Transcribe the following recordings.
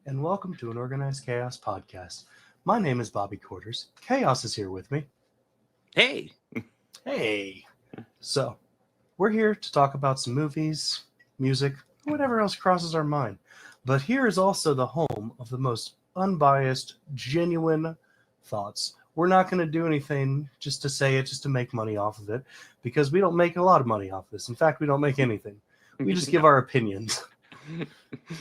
and welcome to an Organized Chaos podcast. My name is Bobby Quarters. Chaos is here with me. Hey. Hey. So, we're here to talk about some movies, music, whatever else crosses our mind. But here is also the home of the most unbiased, genuine thoughts. We're not going to do anything just to say it, just to make money off of it, because we don't make a lot of money off this. In fact, we don't make anything. We just give our opinions.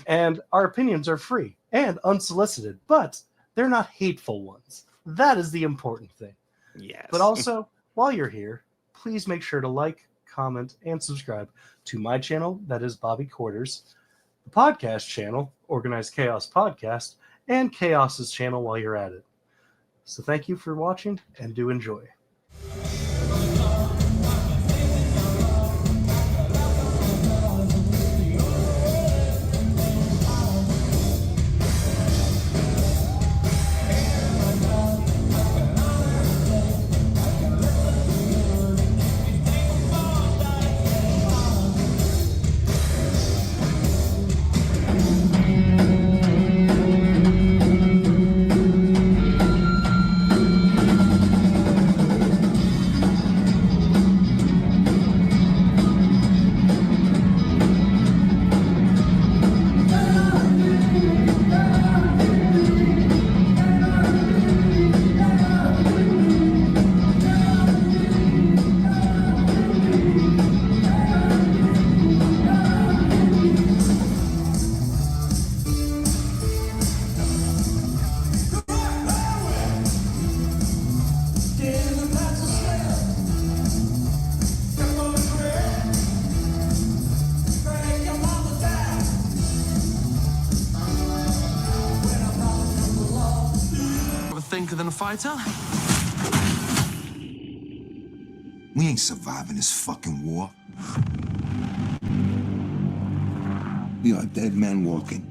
And our opinions are free and unsolicited, but they're not hateful ones. That is the important thing. Yes. But also, while you're here, please make sure to like, comment, and subscribe to my channel, that is Bobby Quarters, the podcast channel, Organized Chaos Podcast, and Chaos's channel while you're at it. So thank you for watching, and do enjoy. Thinker than a fighter? We ain't surviving this fucking war. We are dead men walking.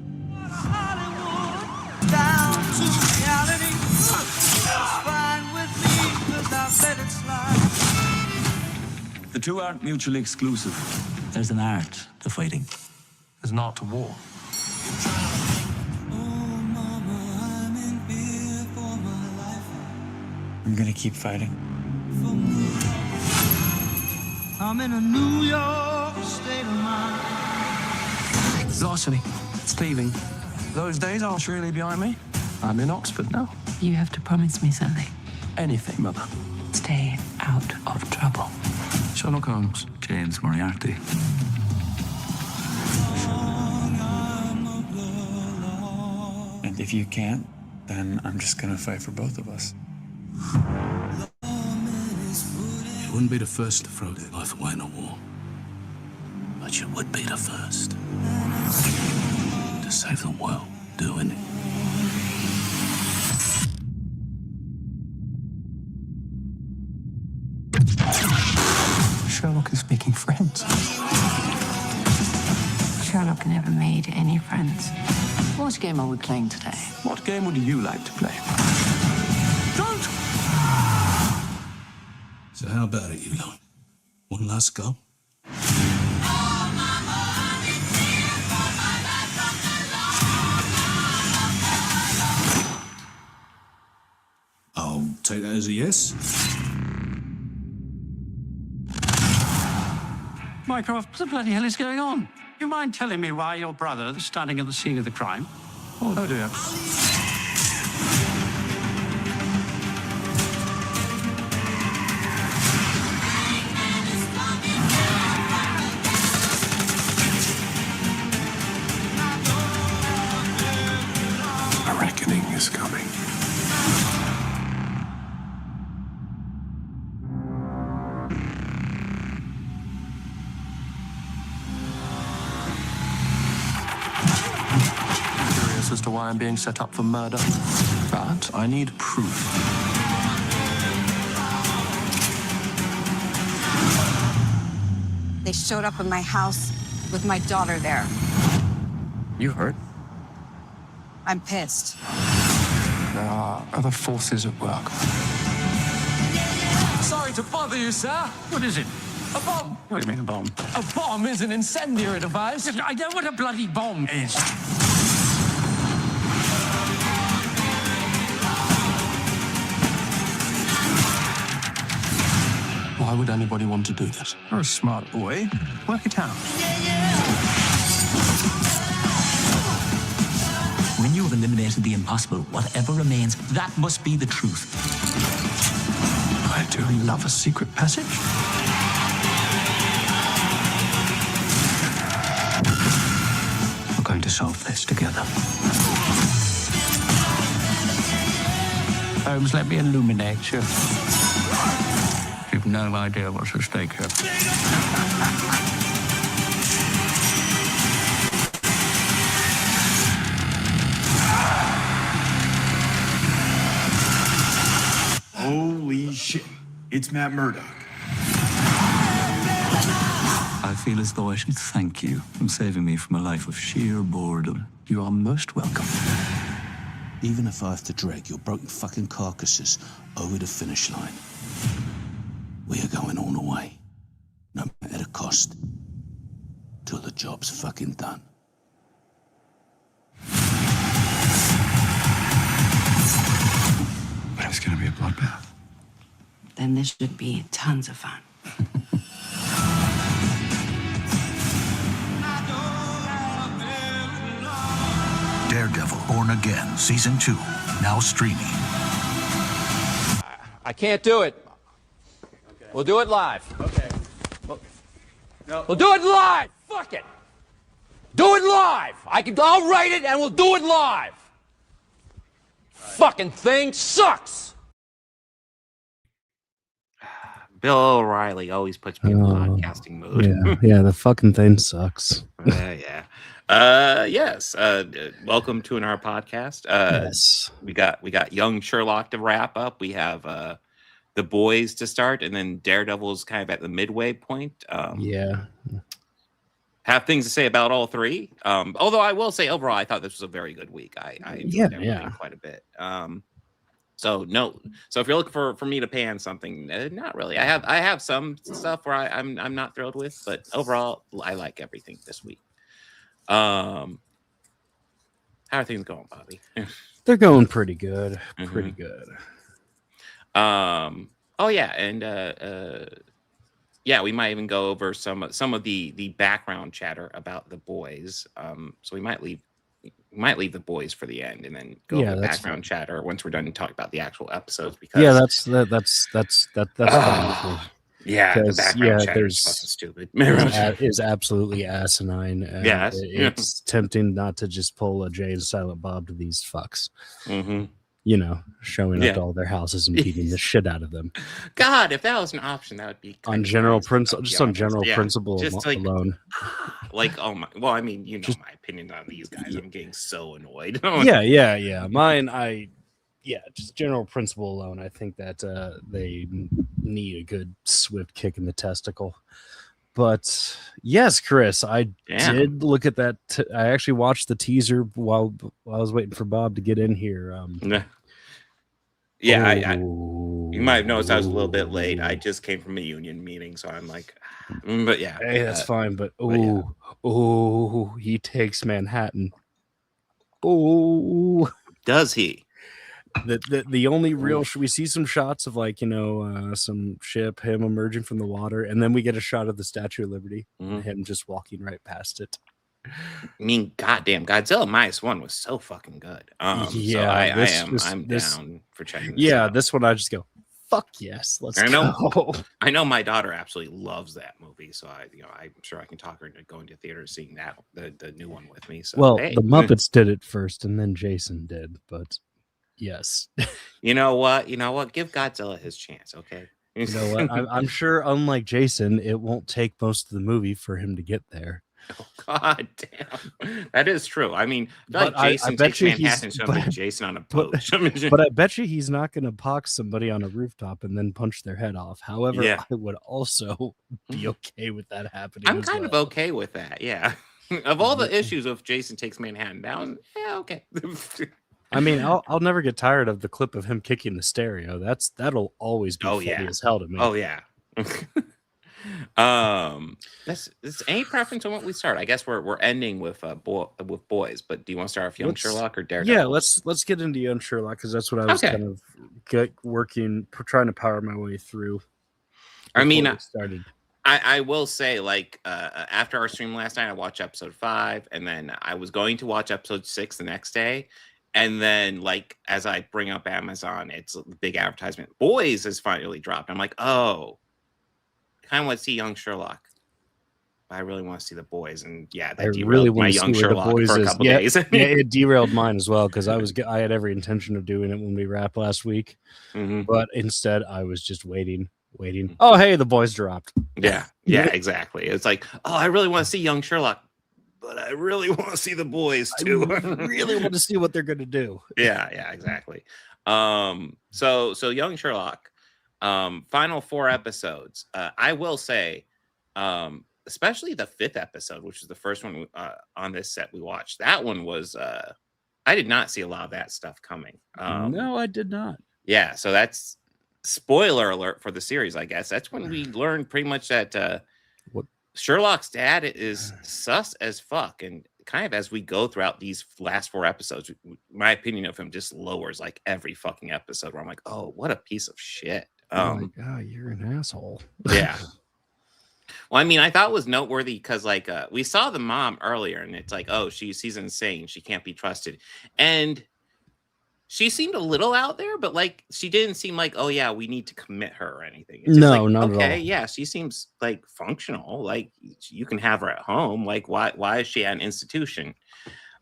Down to reality. It's fine with me, 'cause I've let it slide. The two aren't mutually exclusive. There's an art to fighting. There's an art to war. I'm gonna keep fighting. I'm in a New York state of mind. Larceny, thieving. Those days are surely behind me. I'm in Oxford now. You have to promise me something. Anything, Mother. Stay out of trouble. Sherlock Holmes. James Moriarty. And if you can't, then I'm just gonna fight for both of us. You wouldn't be the first to throw their life away in a war. But you would be the first to save the world doing it. Sherlock is making friends. Sherlock never made any friends. What game are we playing today? What game would you like to play? Don't! So how about it, you lot? One last go? I'll take that as a yes. Mycroft, what the bloody hell is going on? You mind telling me why your brother is standing at the scene of the crime? Oh dear. A reckoning is coming. Curious as to why I'm being set up for murder. But I need proof. They showed up at my house with my daughter there. You hurt? I'm pissed. There are other forces at work. Sorry to bother you, sir. What is it? A bomb. What do you mean a bomb? A bomb is an incendiary device. I know what a bloody bomb is. Why would anybody want to do that? You're a smart boy. Work it out. When you have eliminated the impossible, whatever remains, that must be the truth. I do love a secret passage. We're going to solve this together. Holmes, let me illuminate you. You've no idea what's at stake here. Holy shit. It's Matt Murdock. I feel as though I should thank you for saving me from a life of sheer boredom. You are most welcome. Even if I have to drag your broken fucking carcasses over the finish line, we are going all the way, no matter the cost, till the job's fucking done. But it's gonna be a bloodbath. Then this should be tons of fun. Daredevil, Born Again, Season 2, now streaming. I can't do it. We'll do it live. Okay. We'll do it live. Fuck it. Do it live. I'll write it and we'll do it live. Fucking thing sucks. Bill O'Reilly always puts me in podcasting mode. Yeah, the fucking thing sucks. Yeah. Yes. Welcome to our podcast. Yes. We got young Sherlock to wrap up. We have the boys to start, and then Daredevil's kind of at the midway point. Yeah. Have things to say about all three. Although I will say overall, I thought this was a very good week. I enjoyed everything quite a bit. So if you're looking for me to pan something, not really. I have some stuff where I'm not thrilled with, but overall, I like everything this week. How are things going, Bobby? They're going pretty good. Pretty good. Oh yeah, and we might even go over some of the background chatter about the boys. So we might leave the boys for the end, and then go over the background chatter once we're done talking about the actual episodes. Because that's fine with me. Yeah, the background chatter is fucking stupid. Is absolutely asinine. And it's tempting not to just pull a Jay and Silent Bob to these fucks. Mm-hmm. You know, showing up to all their houses and beating the shit out of them. God, if that was an option, that would be on general principle. Just on general principle alone. Like, oh my! Well, I mean, you know my opinion on these guys. I'm getting so annoyed. Yeah. Mine, just general principle alone. I think that they need a good swift kick in the testicle. But yes, Chris, I did look at that. I actually watched the teaser while I was waiting for Bob to get in here. You might have noticed I was a little bit late. I just came from a union meeting, so I'm like, but yeah. Hey, that's fine. But he takes Manhattan. Oh, does he? The only real we see some shots of some ship, him emerging from the water, and then we get a shot of the Statue of Liberty, him just walking right past it. I mean, goddamn, Godzilla -1 was so fucking good. I'm down for checking this out. This one I just go, fuck yes, let's go. I know my daughter absolutely loves that movie, so I'm sure I can talk her into going to theater seeing that the new one with me. So the Muppets did it first, and then Jason did, but. Yes. You know what? Give Godzilla his chance, okay? You know what? I'm sure, unlike Jason, it won't take most of the movie for him to get there. Oh, God damn. That is true. I mean, Jason takes Manhattan, Jason on a boat. But I bet you he's not going to pox somebody on a rooftop and then punch their head off. However, I would also be okay with that happening. I'm kind of okay with that, yeah. Of all the issues of Jason takes Manhattan down, yeah, okay. I mean, I'll never get tired of the clip of him kicking the stereo. That'll always be funny as hell to me. Oh yeah. That's any preference on what we start? I guess we're ending with boys, but do you want to start with young Sherlock or Daredevil? Yeah, let's get into young Sherlock because that's what I was kind of trying to power my way through. I mean, it started. I will say, like, after our stream last night, I watched episode 5, and then I was going to watch episode 6 the next day. And then, like, as I bring up Amazon, it's a big advertisement. Boys has finally dropped. I'm like, oh, I kind of want to see young Sherlock. I really want to see the boys. And yeah, that derailed my young Sherlock for a couple days. Yeah, it derailed mine as well because I had every intention of doing it when we wrapped last week. But instead, I was just waiting. Oh, hey, the boys dropped. Yeah, exactly. It's like, oh, I really want to see young Sherlock, but I really want to see the boys too. I really want to see what they're gonna do. Yeah, exactly. So young Sherlock, final 4 episodes. I will say, especially the 5th episode, which is the first one on this set we watched. That one was I did not see a lot of that stuff coming. No, I did not. Yeah, so that's spoiler alert for the series, I guess. That's when we learned pretty much that Sherlock's dad is sus as fuck. And kind of as we go throughout these last 4 episodes, my opinion of him just lowers like every fucking episode where I'm like, oh, what a piece of shit. Oh, you're an asshole. Yeah. Well, I mean, I thought it was noteworthy because, like, we saw the mom earlier, and it's like, oh, she's insane. She can't be trusted. And she seemed a little out there, but like she didn't seem like, oh yeah, we need to commit her or anything. It's just No, like, not okay, at all. yeah, she seems like functional. Like you can have her at home. Like why is she at an institution?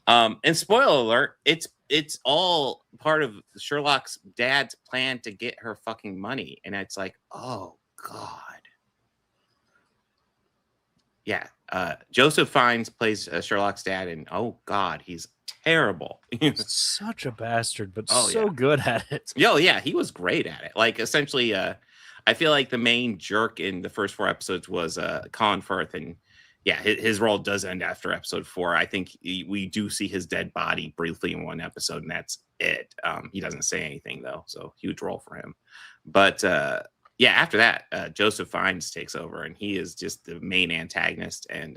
And spoiler alert, it's all part of Sherlock's dad's plan to get her fucking money. And it's like, oh God. Yeah. Joseph Fiennes plays Sherlock's dad, and oh God, he's terrible. Such a bastard, but yeah. good at it. Yo, yeah, he was great at it. Like essentially, I feel like the main jerk in the first 4 episodes was Colin Firth, and yeah, his role does end after episode 4. I think we do see his dead body briefly in 1 episode, and that's it. He doesn't say anything though, so huge role for him. But yeah, after that, Joseph Fiennes takes over, and he is just the main antagonist. And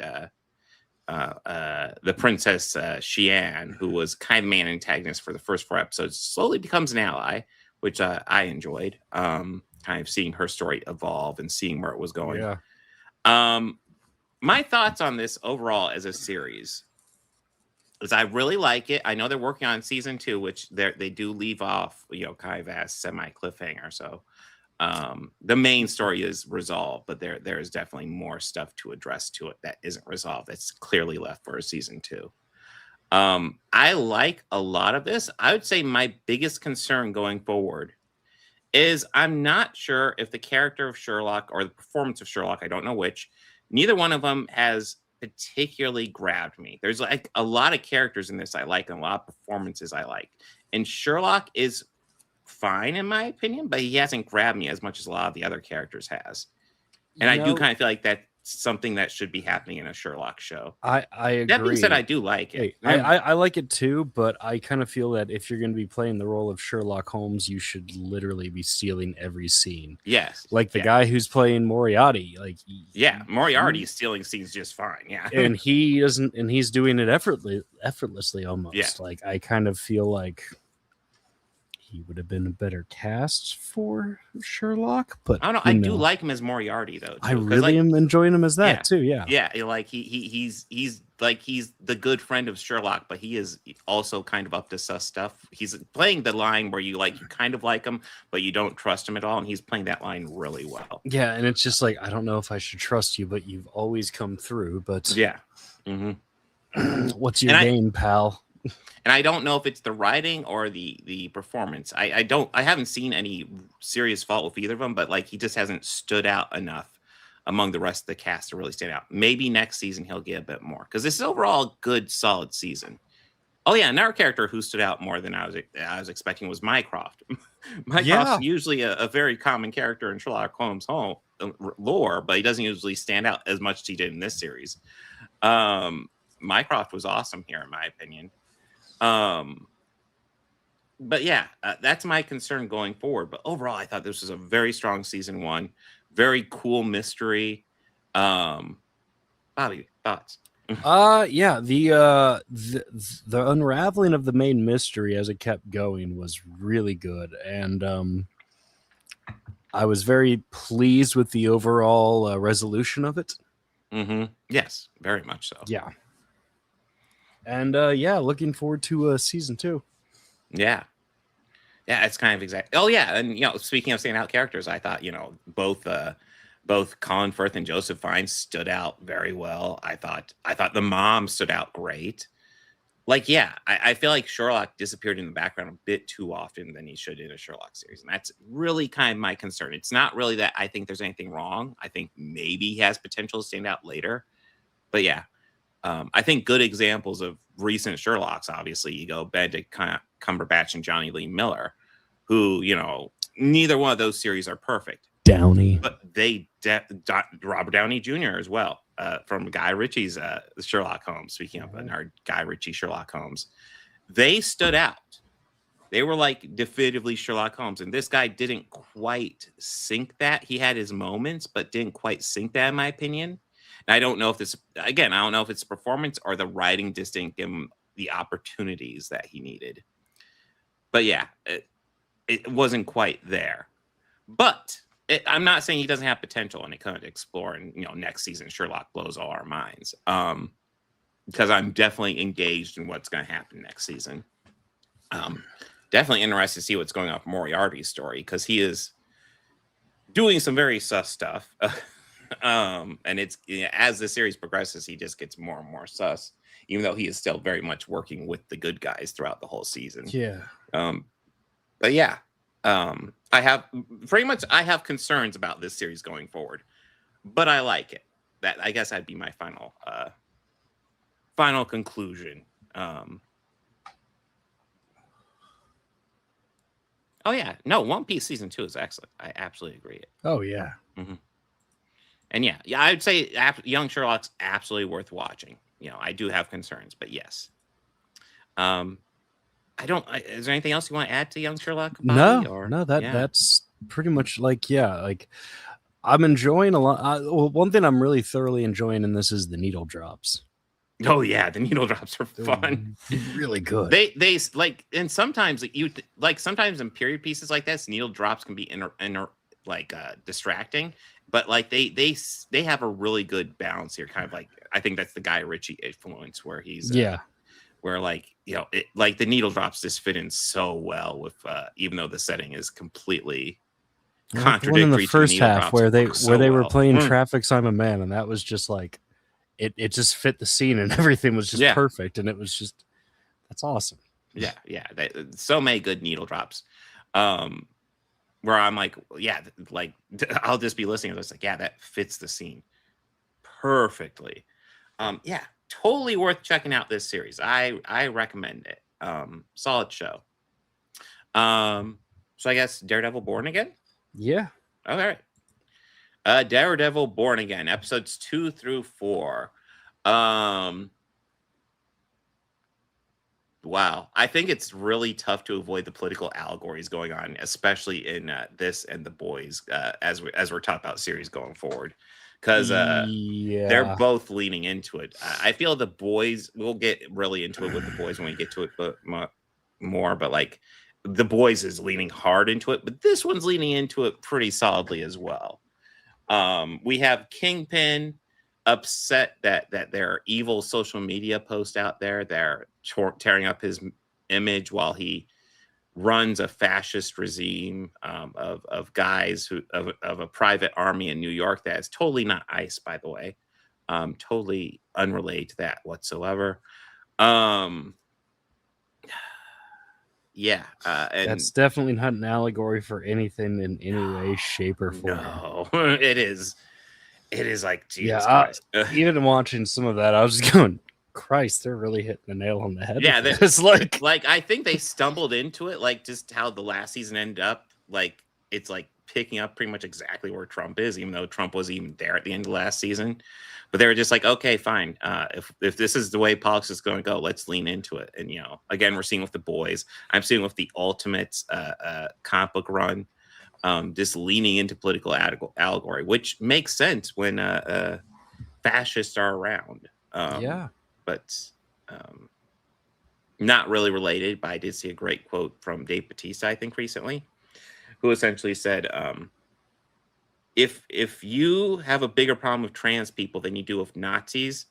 the Princess Xian, who was kind of main antagonist for the first 4 episodes, slowly becomes an ally, which I enjoyed. Kind of seeing her story evolve and seeing where it was going. Yeah. My thoughts on this overall as a series is I really like it. I know they're working on season 2, which they do leave off, kind of as semi cliffhanger. So the main story is resolved, but there is definitely more stuff to address to it that isn't resolved. That's clearly left for a season 2. I like a lot of this. I would say my biggest concern going forward is I'm not sure if the character of Sherlock or the performance of Sherlock, I don't know which, neither one of them has particularly grabbed me. There's like a lot of characters in this I like and a lot of performances I like. And Sherlock is fine in my opinion, but he hasn't grabbed me as much as a lot of the other characters has. And I do kind of feel like that's something that should be happening in a Sherlock show. I agree. That being said, I do like it. I like it too, but I kind of feel that if you're going to be playing the role of Sherlock Holmes, you should literally be stealing every scene. Yes. Like the guy who's playing Moriarty. Like Moriarty is stealing scenes just fine. Yeah. And he doesn't, and he's doing it effortlessly almost. Yeah. Like I kind of feel like he would have been a better cast for Sherlock, but I don't know. I do like him as Moriarty though. Too, I really am enjoying him as that too. Yeah. Yeah. Like he's like he's the good friend of Sherlock, but he is also kind of up to sus stuff. He's playing the line where you kind of like him, but you don't trust him at all, and he's playing that line really well. Yeah, and it's just like I don't know if I should trust you, but you've always come through. But yeah. What's your game, pal? And I don't know if it's the writing or the performance. I haven't seen any serious fault with either of them, but like he just hasn't stood out enough among the rest of the cast to really stand out. Maybe next season he'll get a bit more because this is overall a good, solid season. Oh yeah, another character who stood out more than I was expecting was Mycroft. Mycroft's usually a very common character in Sherlock Holmes lore, but he doesn't usually stand out as much as he did in this series. Mycroft was awesome here, in my opinion. But yeah, that's my concern going forward. But overall, I thought this was a very strong season 1, very cool mystery. Bobby, thoughts? Yeah, the unraveling of the main mystery as it kept going was really good, and I was very pleased with the overall resolution of it. Yes, very much so. Yeah. And yeah, looking forward to season 2. Yeah. Yeah, it's kind of exact. Oh yeah, and speaking of standout characters, I thought both Colin Firth and Joseph Fiennes stood out very well. I thought the mom stood out great. Like, yeah, I feel like Sherlock disappeared in the background a bit too often than he should in a Sherlock series, and that's really kind of my concern. It's not really that I think there's anything wrong. I think maybe he has potential to stand out later, but yeah, I think good examples of recent Sherlocks, obviously, you go Benedict Cumberbatch and Johnny Lee Miller, who, neither one of those series are perfect. Downey. But they, Robert Downey Jr. as well, from Guy Ritchie's Sherlock Holmes, speaking of our Guy Ritchie Sherlock Holmes, they stood out. They were like definitively Sherlock Holmes. And this guy didn't quite sink that. He had his moments, but didn't quite sink that, in my opinion. And I don't know if it's the performance or the writing just didn't give him the opportunities that he needed. But yeah, it wasn't quite there. But I'm not saying he doesn't have potential, and it could explore. And next season Sherlock blows all our minds. Because I'm definitely engaged in what's going to happen next season. Definitely interested to see what's going on with Moriarty's story, because he is doing some very sus stuff. And it's as the series progresses, he just gets more and more sus, even though he is still very much working with the good guys throughout the whole season. Yeah. But yeah, I have concerns about this series going forward, but I like it. That, I guess, that'd be my final conclusion. Oh yeah, no, One Piece season 2 is excellent. I absolutely agree. Oh yeah. And yeah, I'd say Young Sherlock's absolutely worth watching. I do have concerns, but yes. Is there anything else you want to add to Young Sherlock? Bobby, That's pretty much like I'm enjoying a lot. One thing I'm really thoroughly enjoying in this is the needle drops. Oh yeah, the needle drops are fun. Really good. They like, and sometimes sometimes in period pieces like this, needle drops can be distracting, but like they have a really good balance here. Kind of like, I think that's the Guy Ritchie influence, where he's where the needle drops just fit in so well with even though the setting is completely contradictory. In the first half where they were playing Mm. Traffic I'm a Man, and that was just like it just fit the scene, and everything was just perfect, and it was just, that's awesome. Yeah, so many good needle drops. Where I'm like, I'll just be listening to this, like, yeah, that fits the scene perfectly. Yeah, totally worth checking out this series. I recommend it. Solid show. So I guess Daredevil Born Again? Yeah. All right. Daredevil Born Again, episodes 2 through 4. Wow, I think it's really tough to avoid the political allegories going on, especially in this and The Boys, as we're talking about series going forward, because they're both leaning into it. I feel The Boys, we'll get really into it with The Boys when we get to it, but more. But like, The Boys is leaning hard into it, but this one's leaning into it pretty solidly as well. We have Kingpin upset that there are evil social media posts out there. They're tearing up his image while he runs a fascist regime of guys of a private army in New York that is totally not ICE, by the way. Totally unrelated to that whatsoever. And that's definitely not an allegory for anything in any way, shape, or form. No, it is like, Jesus Christ. Even watching some of that, I was just going, Christ, they're really hitting the nail on the head. Yeah, it's like I think they stumbled into it, like just how the last season ended up. Like, it's like picking up pretty much exactly where Trump is, even though Trump wasn't even there at the end of last season. But they were just like, okay, fine. If this is the way politics is going to go, let's lean into it. And again, we're seeing with The Boys. I'm seeing with the Ultimates comic book run. Just leaning into political allegory, which makes sense when fascists are around. But not really related. But I did see a great quote from Dave Bautista, I think, recently, who essentially said, if you have a bigger problem with trans people than you do with Nazis,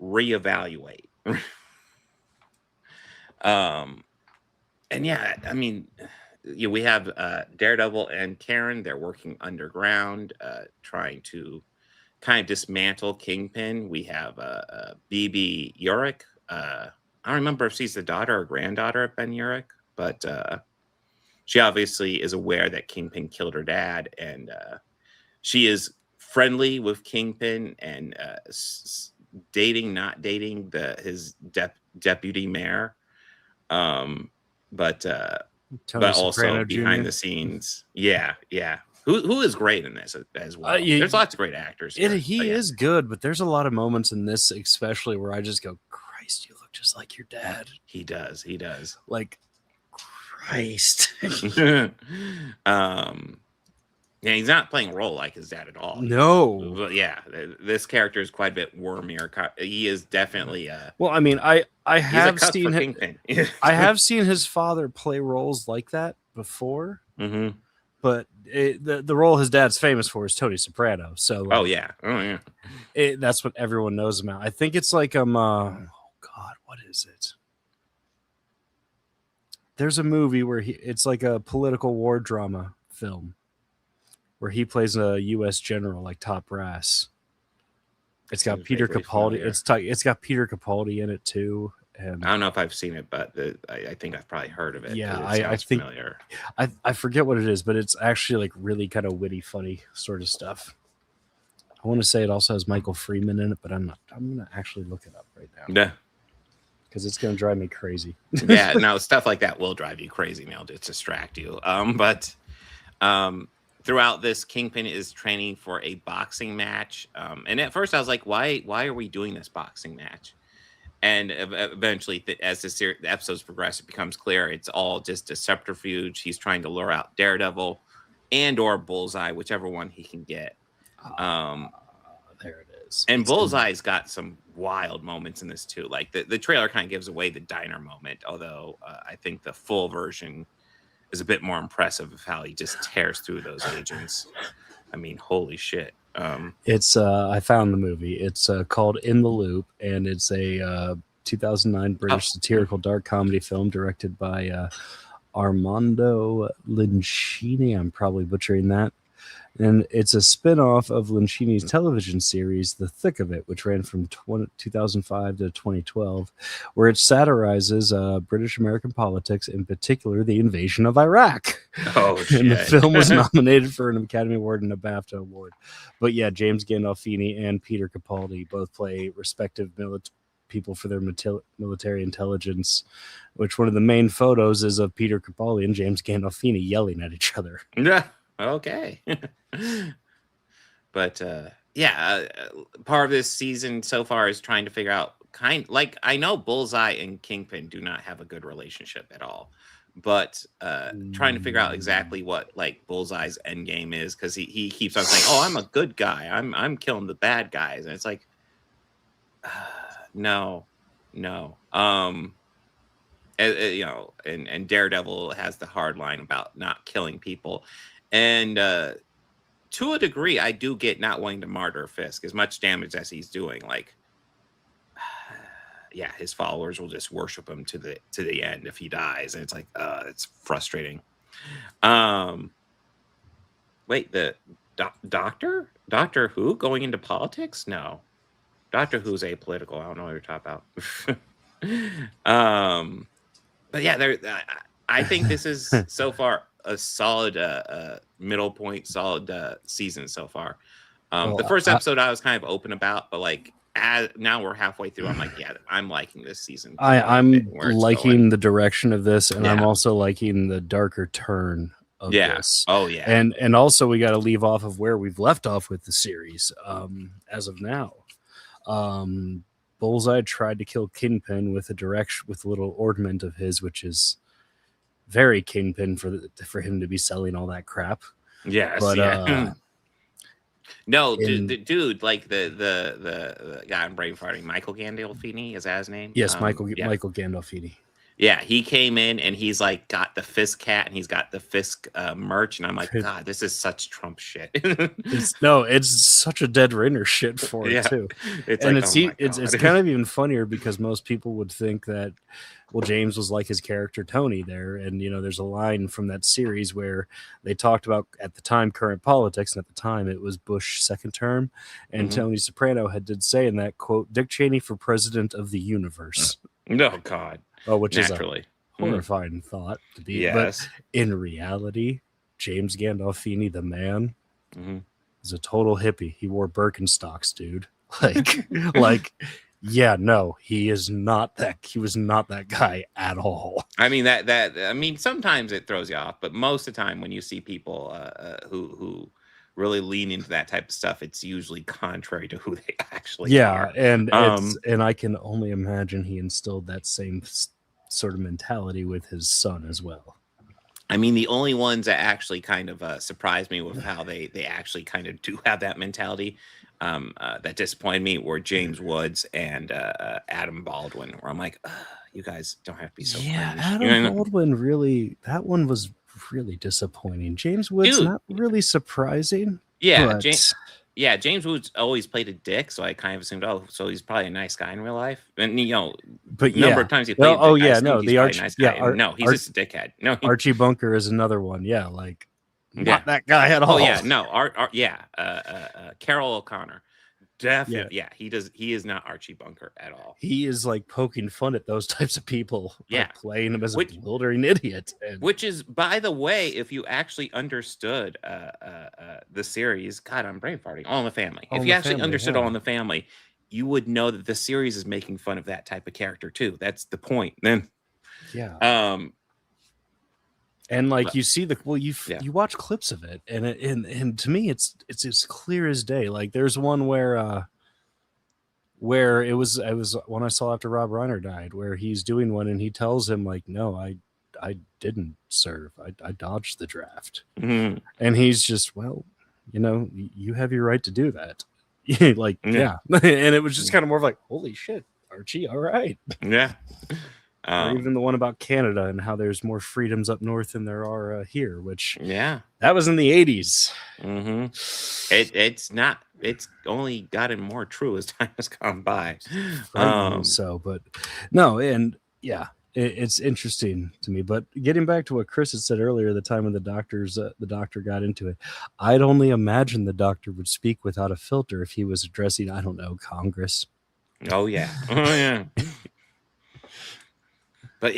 reevaluate. And yeah, I mean, we have Daredevil and Karen. They're working underground, trying to kind of dismantle Kingpin. We have BB Yorick. I don't remember if she's the daughter or granddaughter of Ben Urich, but she obviously is aware that Kingpin killed her dad, and she is friendly with Kingpin and not dating his deputy mayor, but also Soprano behind Jr. the scenes, yeah. Who is great in this as well. There's lots of great actors. He is good, but there's a lot of moments in this, especially where I just go, Christ, you look just like your dad. He does. Like, Christ. Yeah, he's not playing a role like his dad at all. No. But yeah, this character is quite a bit wormier. He is definitely well, I mean, I have seen Kingpin. I have seen his father play roles like that before. Mm-hmm. But the role his dad's famous for is Tony Soprano. So oh yeah, that's what everyone knows him. I think it's like oh God, what is it? There's a movie where it's like a political war drama film where he plays a U.S. general, like top brass. It's got Peter Capaldi. It's got Peter Capaldi in it too. And I don't know if I've seen it, but I think I've probably heard of it. Yeah, I think familiar. I forget what it is, but it's actually like really kind of witty, funny sort of stuff. I want to say it also has Michael Freeman in it, but I'm not. I'm gonna actually look it up right now. Yeah, because it's gonna drive me crazy. Yeah, no, stuff like that will drive you crazy. Now to distract you. But throughout this, Kingpin is training for a boxing match. And at first, I was like, why are we doing this boxing match? And eventually, as the episodes progress, it becomes clear it's all just a subterfuge. He's trying to lure out Daredevil and or Bullseye, whichever one he can get. There it is. And Bullseye's got some wild moments in this too. Like the trailer kind of gives away the diner moment, although I think the full version is a bit more impressive of how he just tears through those agents. I mean, holy shit. It's I found the movie. It's called In the Loop, and it's a 2009 British satirical dark comedy film directed by Armando Lincini. I'm probably butchering that. And it's a spin-off of Lincini's television series, The Thick of It, which ran from 2005 to 2012, where it satirizes British-American politics, in particular the invasion of Iraq. Oh, shit. And the film was nominated for an Academy Award and a BAFTA Award. But yeah, James Gandolfini and Peter Capaldi both play respective people for their military intelligence, which one of the main photos is of Peter Capaldi and James Gandolfini yelling at each other. Yeah. Okay. But part of this season so far is trying to figure out I know Bullseye and Kingpin do not have a good relationship at all, but trying to figure out exactly what like Bullseye's end game is, because he keeps on saying, oh, I'm a good guy, I'm killing the bad guys, and it's like no. And Daredevil has the hard line about not killing people. And to a degree, I do get not wanting to martyr Fisk as much damage as he's doing. Like, yeah, his followers will just worship him to the end if he dies, and it's like, it's frustrating. Wait, the Doctor Who going into politics? No, Doctor Who's apolitical. I don't know what you're talking about. But yeah, I think this is so far a solid middle point, solid season so far. The first episode I was kind of open about, but like now we're halfway through. I'm like, yeah, I'm liking this season. I'm liking the direction of this, and I'm also liking the darker turn of this. Oh yeah. And also we got to leave off of where we've left off with the series as of now. Bullseye tried to kill Kingpin with a little ornament of his, which is very Kingpin for him to be selling all that crap. Yes, but no, dude, like the guy I'm brain farting, Michael Gandolfini, is that his name? Yes, Michael Gandolfini. Yeah, he came in and he's like got the Fisk hat and he's got the Fisk merch, and I'm like, God, this is such Trump shit. It's such a dead ringer shit for it too. It's and like, it's oh my it's God. kind of even funnier because most people would think that, well, James was like his character Tony there, and there's a line from that series where they talked about at the time current politics, and at the time it was Bush's second term, and Tony Soprano did say in that quote, "Dick Cheney for president of the universe." No, God. Which Naturally. is a horrifying thought to be. Yes. But in reality, James Gandolfini, the man, is a total hippie. He wore Birkenstocks, dude. Yeah, no, he is not that. He was not that guy at all. I mean I mean, sometimes it throws you off, but most of the time when you see people who really lean into that type of stuff, it's usually contrary to who they actually are. And I can only imagine he instilled that same sort of mentality with his son as well. I mean, the only ones that actually kind of surprised me with how they actually kind of do have that mentality that disappointed me were James Woods and Adam Baldwin, where I'm like, you guys don't have to be so cringe. Adam Baldwin really, that one was really disappointing. James Woods, not really surprising. Yeah, James Woods always played a dick, so I kind of assumed, so he's probably a nice guy in real life. And but number of times he played. The Archie, nice guy. No, he's just a dickhead. No, Archie Bunker is another one. Yeah, not that guy at all. Oh yeah, no, Carol O'Connor. Definitely, he is not Archie Bunker at all. He is like poking fun at those types of people, playing him as a bewildering idiot. Which is, by the way, if you actually understood the series, God, I'm brain farting. All in the Family. If you actually understood All in the Family, you would know that the series is making fun of that type of character too. That's the point. Then, and you see you watch clips of it, and to me it's as clear as day. Like there's one where it was one I saw after Rob Reiner died, where he's doing one and he tells him like, no, I didn't serve, I dodged the draft, and he's just, well, you have your right to do that. And it was just kind of more of like, holy shit, Archie, all right. Or even the one about Canada and how there's more freedoms up north than there are here, which that was in the 80s. It's not. It's only gotten more true as time has gone by. But no, and it's interesting to me. But getting back to what Chris had said earlier, the time when the doctor got into it, I'd only imagine the doctor would speak without a filter if he was addressing, I don't know, Congress. Oh yeah. But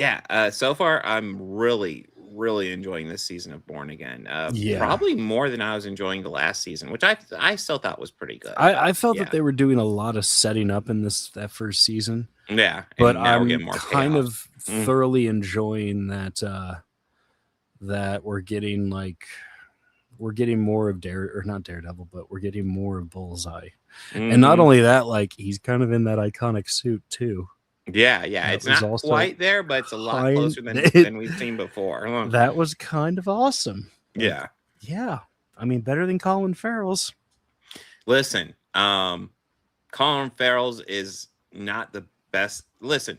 so far I'm really, really enjoying this season of Born Again. Probably more than I was enjoying the last season, which I still thought was pretty good. I felt that they were doing a lot of setting up in that first season. Yeah, but I'm kind of thoroughly enjoying that that we're getting more of not Daredevil, but we're getting more of Bullseye. And not only that, he's kind of in that iconic suit too. Yeah, it's not quite there, but it's a lot closer than we've seen before. That was kind of awesome. Yeah. I mean, better than Colin Farrell's. Listen, Colin Farrell's is not the best. Listen,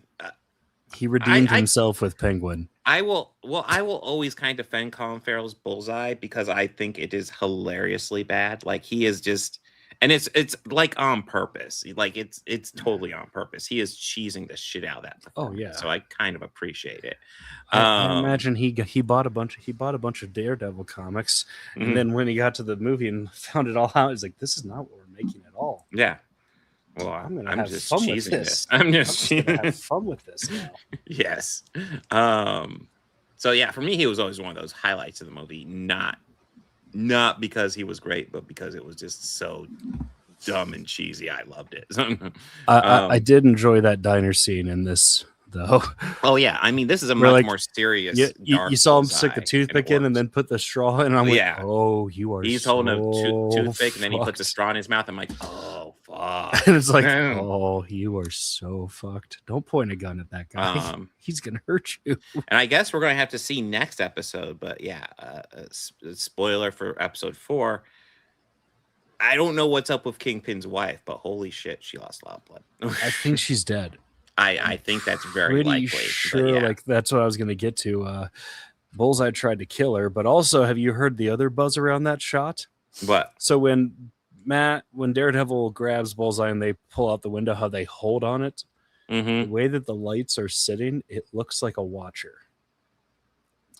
he redeemed himself with Penguin. I will always kind of defend Colin Farrell's Bullseye because I think it is hilariously bad. Like he is just. And it's like on purpose. Like it's totally on purpose. He is cheesing the shit out of that. Oh yeah. So I kind of appreciate it. I imagine he bought a bunch of Daredevil comics, and then when he got to the movie and found it all out, he's like, "This is not what we're making at all." Yeah. Well, I'm just fun with this. I'm just gonna have fun with this now. Yes. So yeah, for me, he was always one of those highlights of the movie. Not because he was great, but because it was just so dumb and cheesy. I loved it. I did enjoy that diner scene in this, though. Oh yeah, I mean, this is a much more serious. You saw him stick a toothpick in and then put the straw in. And I'm like, oh, you are. He's holding a toothpick and then he puts the straw in his mouth. I'm like, oh fuck. And it's like, oh, you are so fucked. Don't point a gun at that guy. He's gonna hurt you. And I guess we're gonna have to see next episode. But spoiler for episode 4. I don't know what's up with Kingpin's wife, but holy shit, she lost a lot of blood. I think she's dead. I think that's very Pretty likely. sure, But yeah. like that's what I was going to get to. Bullseye tried to kill her, but also, have you heard the other buzz around that shot? What? So when Daredevil grabs Bullseye and they pull out the window, how they hold on it, the way that the lights are sitting, it looks like a watcher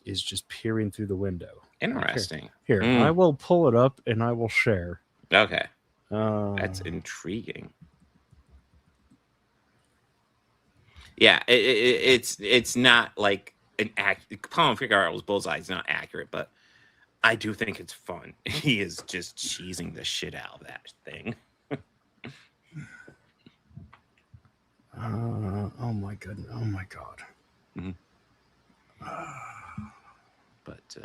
is just peering through the window. Interesting. Here, I will pull it up and I will share. Okay. That's intriguing. Yeah, it's not like an Colin Figueroa's Bullseye is not accurate, but I do think it's fun. He is just cheesing the shit out of that thing. Oh my goodness! Oh my god! But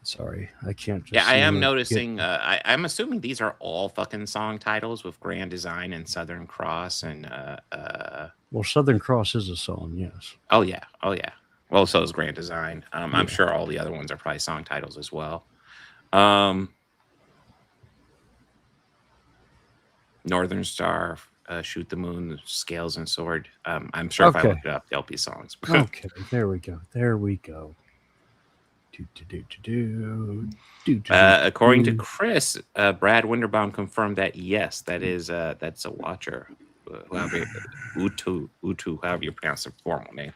sorry, I can't. Just yeah, I am noticing. I'm assuming these are all fucking song titles with Grand Design and Southern Cross and. Well, Southern Cross is a song, yes. Oh yeah. Well, so is Grand Design. I'm sure all the other ones are probably song titles as well. Northern Star, Shoot the Moon, Scales and Sword. I'm sure if I look it up, they'll be songs. Okay, there we go. According to Chris, Brad Winterbaum confirmed that yes, that's a watcher. Utu, however you pronounce the formal name.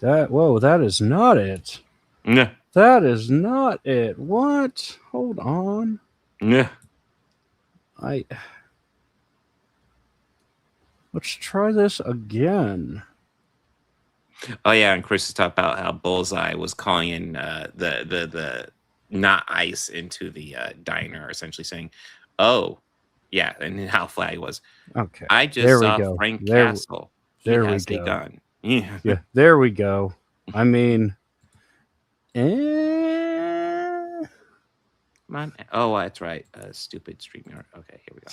That is not it. Yeah. That is not it. What? Hold on. Yeah. Let's try this again. Oh yeah, and Chris is talking about how Bullseye was calling in the not ice into the diner, essentially saying, "Oh, yeah," and how Flag was. Okay, I just saw Frank Castle. He has a gun. Yeah, there we go. I mean, come on. Oh, that's right. Stupid StreamYard. Okay, here we go.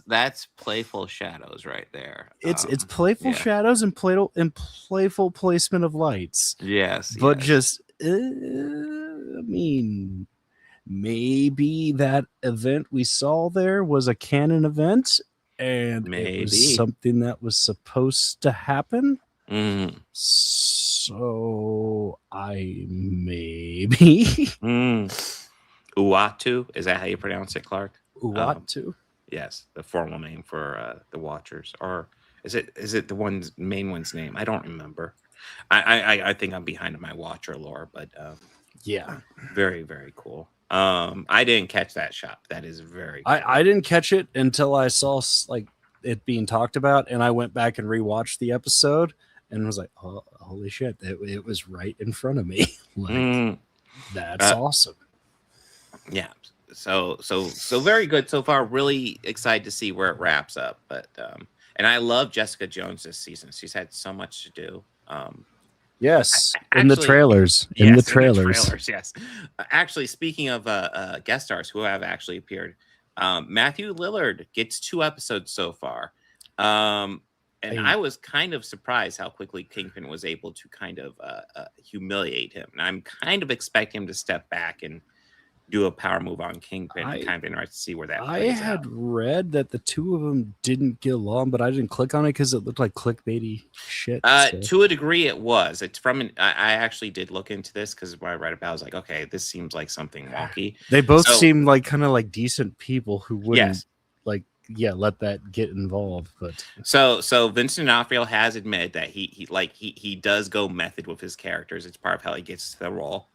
That's Playful Shadows right there. It's playful shadows and playful placement of lights. Yes, but just I mean, maybe that event we saw there was a canon event, and it was something that was supposed to happen. So I maybe Uatu, is that how you pronounce it, Clark? Uatu. Yes, the formal name for the Watchers, or is it the main one's name? I don't remember. I think I'm behind in my Watcher lore, but yeah, very very cool. I didn't catch that shot. That is very cool. I didn't catch it until I saw like it being talked about, and I went back and rewatched the episode and was like, oh, holy shit, it was right in front of me. Like, that's awesome. Yeah. So very good so far. Really excited to see where it wraps up. But and I love Jessica Jones this season. She's had so much to do. Yes, in the trailers. Yes. Actually, speaking of guest stars who have actually appeared, Matthew Lillard gets 2 episodes so far. And I was kind of surprised how quickly Kingpin was able to kind of humiliate him. And I'm kind of expecting him to step back and do a power move on Kingpin. I'm kind of interested to see where that plays I had read that the two of them didn't get along, but I didn't click on it because it looked like clickbaity shit. To a degree, it was. It's from I actually did look into this because when I read about it, I was like, okay, this seems like something wonky. They both seem like kind of like decent people who wouldn't let that get involved. But so Vincent D'Onofrio has admitted that he does go method with his characters. It's part of how he gets to the role.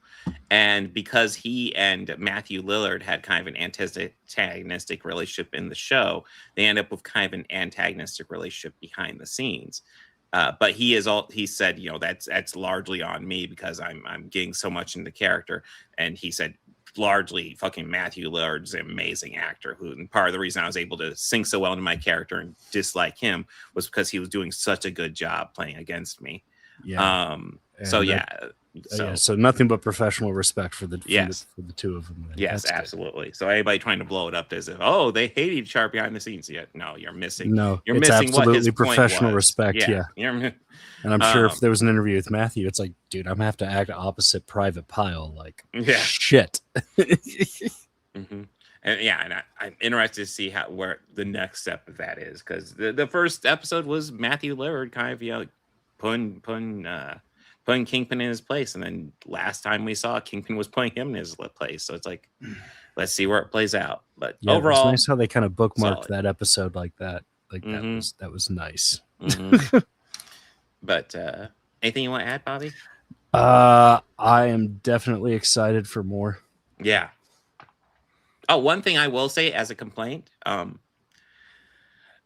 And because he and Matthew Lillard had kind of an antagonistic relationship in the show, they end up with kind of an antagonistic relationship behind the scenes. But he said, that's largely on me because I'm getting so much into character. And he said, largely fucking Matthew Lillard's an amazing actor and part of the reason I was able to sink so well into my character and dislike him was because he was doing such a good job playing against me. Yeah. So nothing but professional respect for the two of them. Yes, that's absolutely. Good. So anybody trying to blow it up as if they hate each other behind the scenes, no, you're missing. No, you're it's missing absolutely what his professional respect. Yeah. And I'm sure if Um, there was an interview with Matthew, it's like, dude, I'm gonna have to act opposite Private Pile. Like, yeah, shit. Mm-hmm. And yeah, and I'm interested to see where the next step of that is, because the first episode was Matthew Lillard kind of putting Kingpin in his place, and then last time we saw Kingpin was putting him in his place. So it's like, let's see where it plays out. But Yeah, overall, it was nice how they kind of bookmarked solid. that episode like that. Like Mhm. that was nice. But anything you want to add, Bobby? I am definitely excited for more. Yeah. Oh, one thing I will say as a complaint, so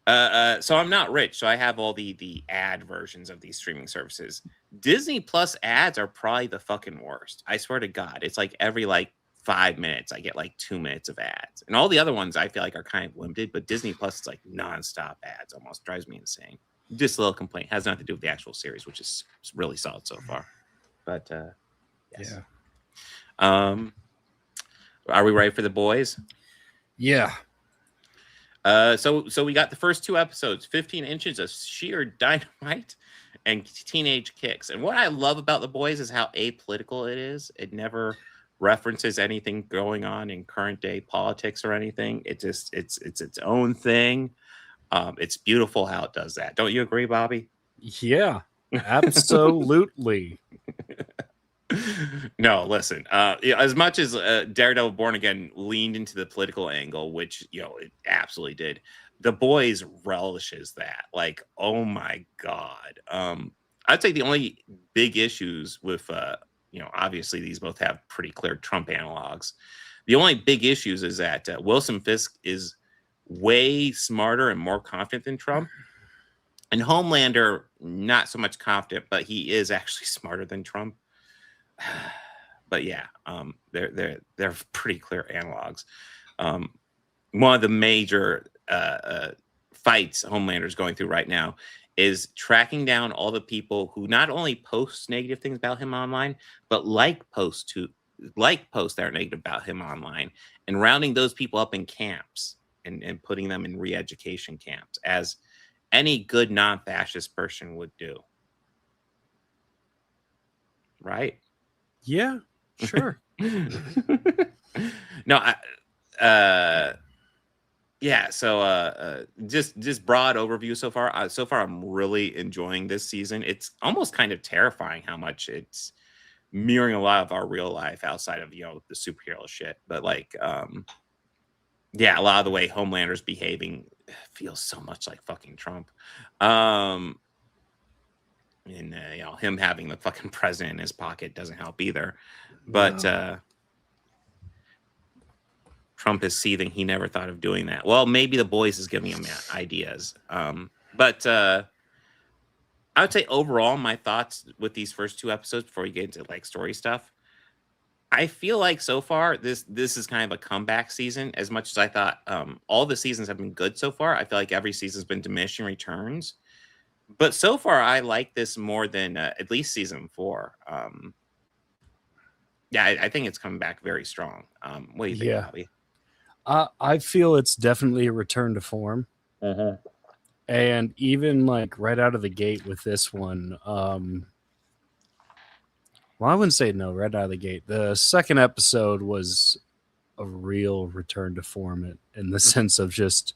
I'm not rich, so I have all the ad versions of these streaming services. Disney Plus ads are probably the fucking worst. I swear to God, it's like every 5 minutes I get 2 minutes of ads, and all the other ones I feel like are kind of limited. But Disney Plus is like nonstop ads, almost drives me insane. Just a little complaint, has nothing to do with the actual series, which is really solid so far. But yes. Yeah. Are we ready for the boys? Yeah. So we got the first 2 episodes, 15 inches of sheer dynamite and teenage kicks. And what I love about the boys is how apolitical it is. It never references anything going on in current day politics or anything. It's its own thing. It's beautiful how it does that. Don't you agree, Bobby? Yeah, absolutely. No, listen. As much as Daredevil Born Again leaned into the political angle, which it absolutely did, the boys relishes that. Like, oh my god. I'd say the only big issues with obviously these both have pretty clear Trump analogs. The only big issues is that Wilson Fisk is way smarter and more confident than Trump. And Homelander, not so much confident, but he is actually smarter than Trump. But yeah, they're pretty clear analogs. One of the major fights Homelander's going through right now is tracking down all the people who not only post negative things about him online, but posts that are negative about him online, and rounding those people up in camps and putting them in re-education camps, as any good non-fascist person would do. Right? Yeah, sure. No, yeah. So, just broad overview so far. So far, I'm really enjoying this season. It's almost kind of terrifying how much it's mirroring a lot of our real life outside of the superhero shit. But yeah, a lot of the way Homelander's behaving feels so much like fucking Trump. And him having the fucking president in his pocket doesn't help either. But Trump is seething. He never thought of doing that. Well, maybe the boys is giving him ideas. But I would say overall, my thoughts with these first 2 episodes before we get into story stuff, I feel like so far this is kind of a comeback season. As much as I thought all the seasons have been good so far, I feel like every season's been diminishing returns. But so far, I like this more than at least season 4. Yeah, I think it's coming back very strong. What do you think, Bobby? I feel it's definitely a return to form. And even right out of the gate with this one, well, I wouldn't say no right out of the gate. The second episode was a real return to form in the sense of just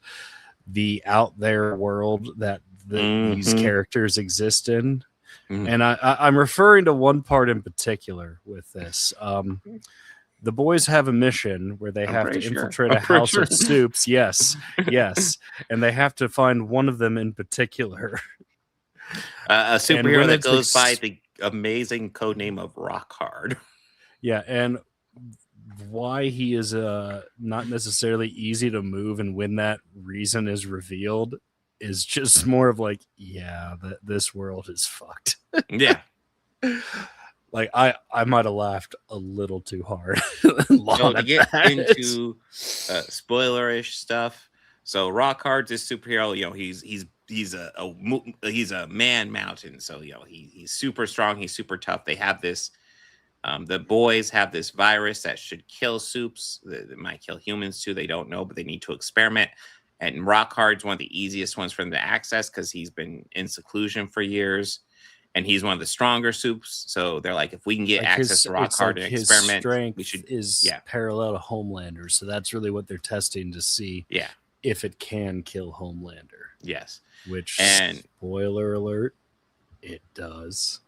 the out there world that these characters exist in. And I'm referring to one part in particular with this. The boys have a mission where they have to infiltrate a house of soups. Yes. And they have to find one of them in particular. A superhero that goes by the amazing code name of Rock Hard. Yeah, and why he is not necessarily easy to move, and when that reason is revealed is just more of this world is fucked. Yeah. I might have laughed a little too hard. To get into spoilerish stuff. So Rock Hard's this superhero. He's a man mountain. So he's super strong. He's super tough. They have this. The boys have this virus that should kill soups. That might kill humans too. They don't know, but they need to experiment. And Rock Hard's one of the easiest ones for them to access because he's been in seclusion for years. and he's one of the stronger soups. So they're like, if we can get Like access to Rockhard and his experiment, strength we should. is parallel to Homelander, so that's really what they're testing to see if it can kill Homelander. Yes. Which, and spoiler alert, it does.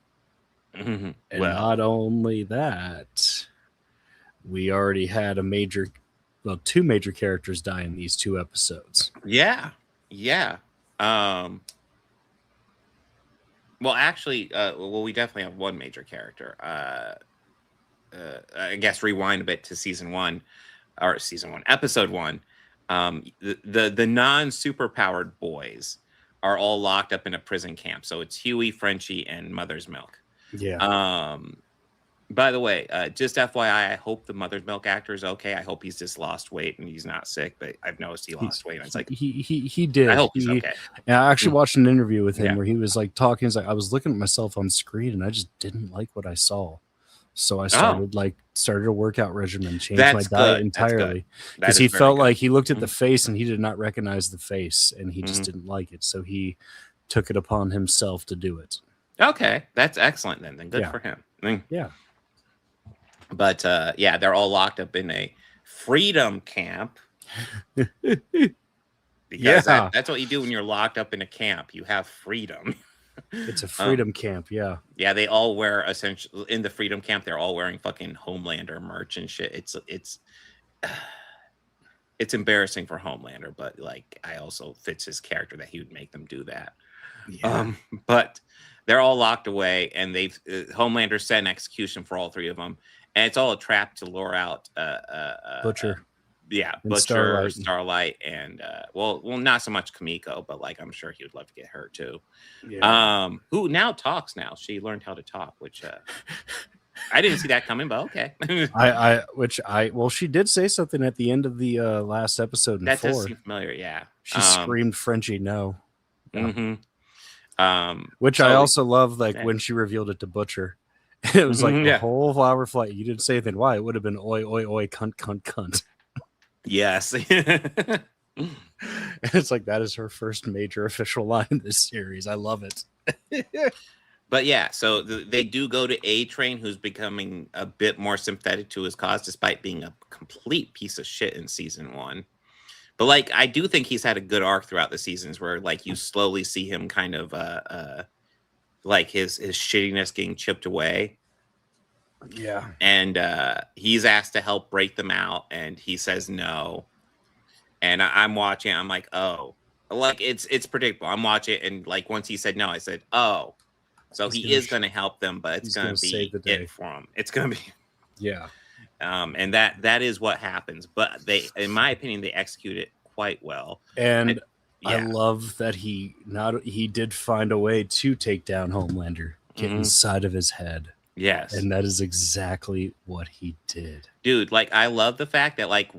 Mm-hmm. And not only that, we already had two major characters die in these 2 episodes. Yeah. Well, actually, we definitely have one major character. I guess rewind a bit to episode 1. The non-superpowered boys are all locked up in a prison camp. So it's Huey, Frenchie, and Mother's Milk. Yeah. By the way, just FYI, I hope the Mother's Milk actor is okay. I hope he's just lost weight and he's not sick. But I've noticed he lost weight. And it's like he did. I hope he's okay. And I actually watched an interview with him where he was like talking. He's like, I was looking at myself on screen and I just didn't like what I saw. So I started a workout regimen, changed my diet entirely because he felt like he looked at the face and he did not recognize the face and he just didn't like it. So he took it upon himself to do it. Okay, that's excellent then. Then good for him. Yeah. But they're all locked up in a freedom camp. Because that's what you do when you're locked up in a camp. You have freedom. It's a freedom camp, yeah. Yeah, they all wear essentially in the freedom camp. They're all wearing fucking Homelander merch and shit. It's embarrassing for Homelander, but like I also fits his character that he would make them do that. Yeah. But they're all locked away, and they've Homelander set an execution for all 3 of them, and it's all a trap to lure out Butcher. Butcher, Starlight, and well, not so much Kamiko, but like I'm sure he would love to get her too. Yeah. Who now talks now. She learned how to talk, which I didn't see that coming, but okay. She did say something at the end of the last episode in that 4. does seem familiar, yeah. She screamed Frenchie no. Mm-hmm. Which I also love, like when she revealed it to Butcher. It was like the whole flower flight. You didn't say anything. Why? It would have been oi, oi, oi, cunt, cunt, cunt. Yes. It's like that is her first major official line in this series. I love it. But yeah, so they do go to A-Train, who's becoming a bit more sympathetic to his cause, despite being a complete piece of shit in season 1. But like, I do think he's had a good arc throughout the seasons, where like you slowly see him kind of like his shittiness getting chipped away. Yeah. And he's asked to help break them out, and he says no. And I'm watching, I'm like, oh, like it's predictable. I'm watching it, and like once he said no, I said, oh, so he is going to help them, but it's going to be it for him. It's going to be, yeah. And that is what happens. But they, in my opinion, they execute it quite well. And I love that he did find a way to take down Homelander, get inside of his head. Yes. And that is exactly what he did. Dude, like I love the fact that like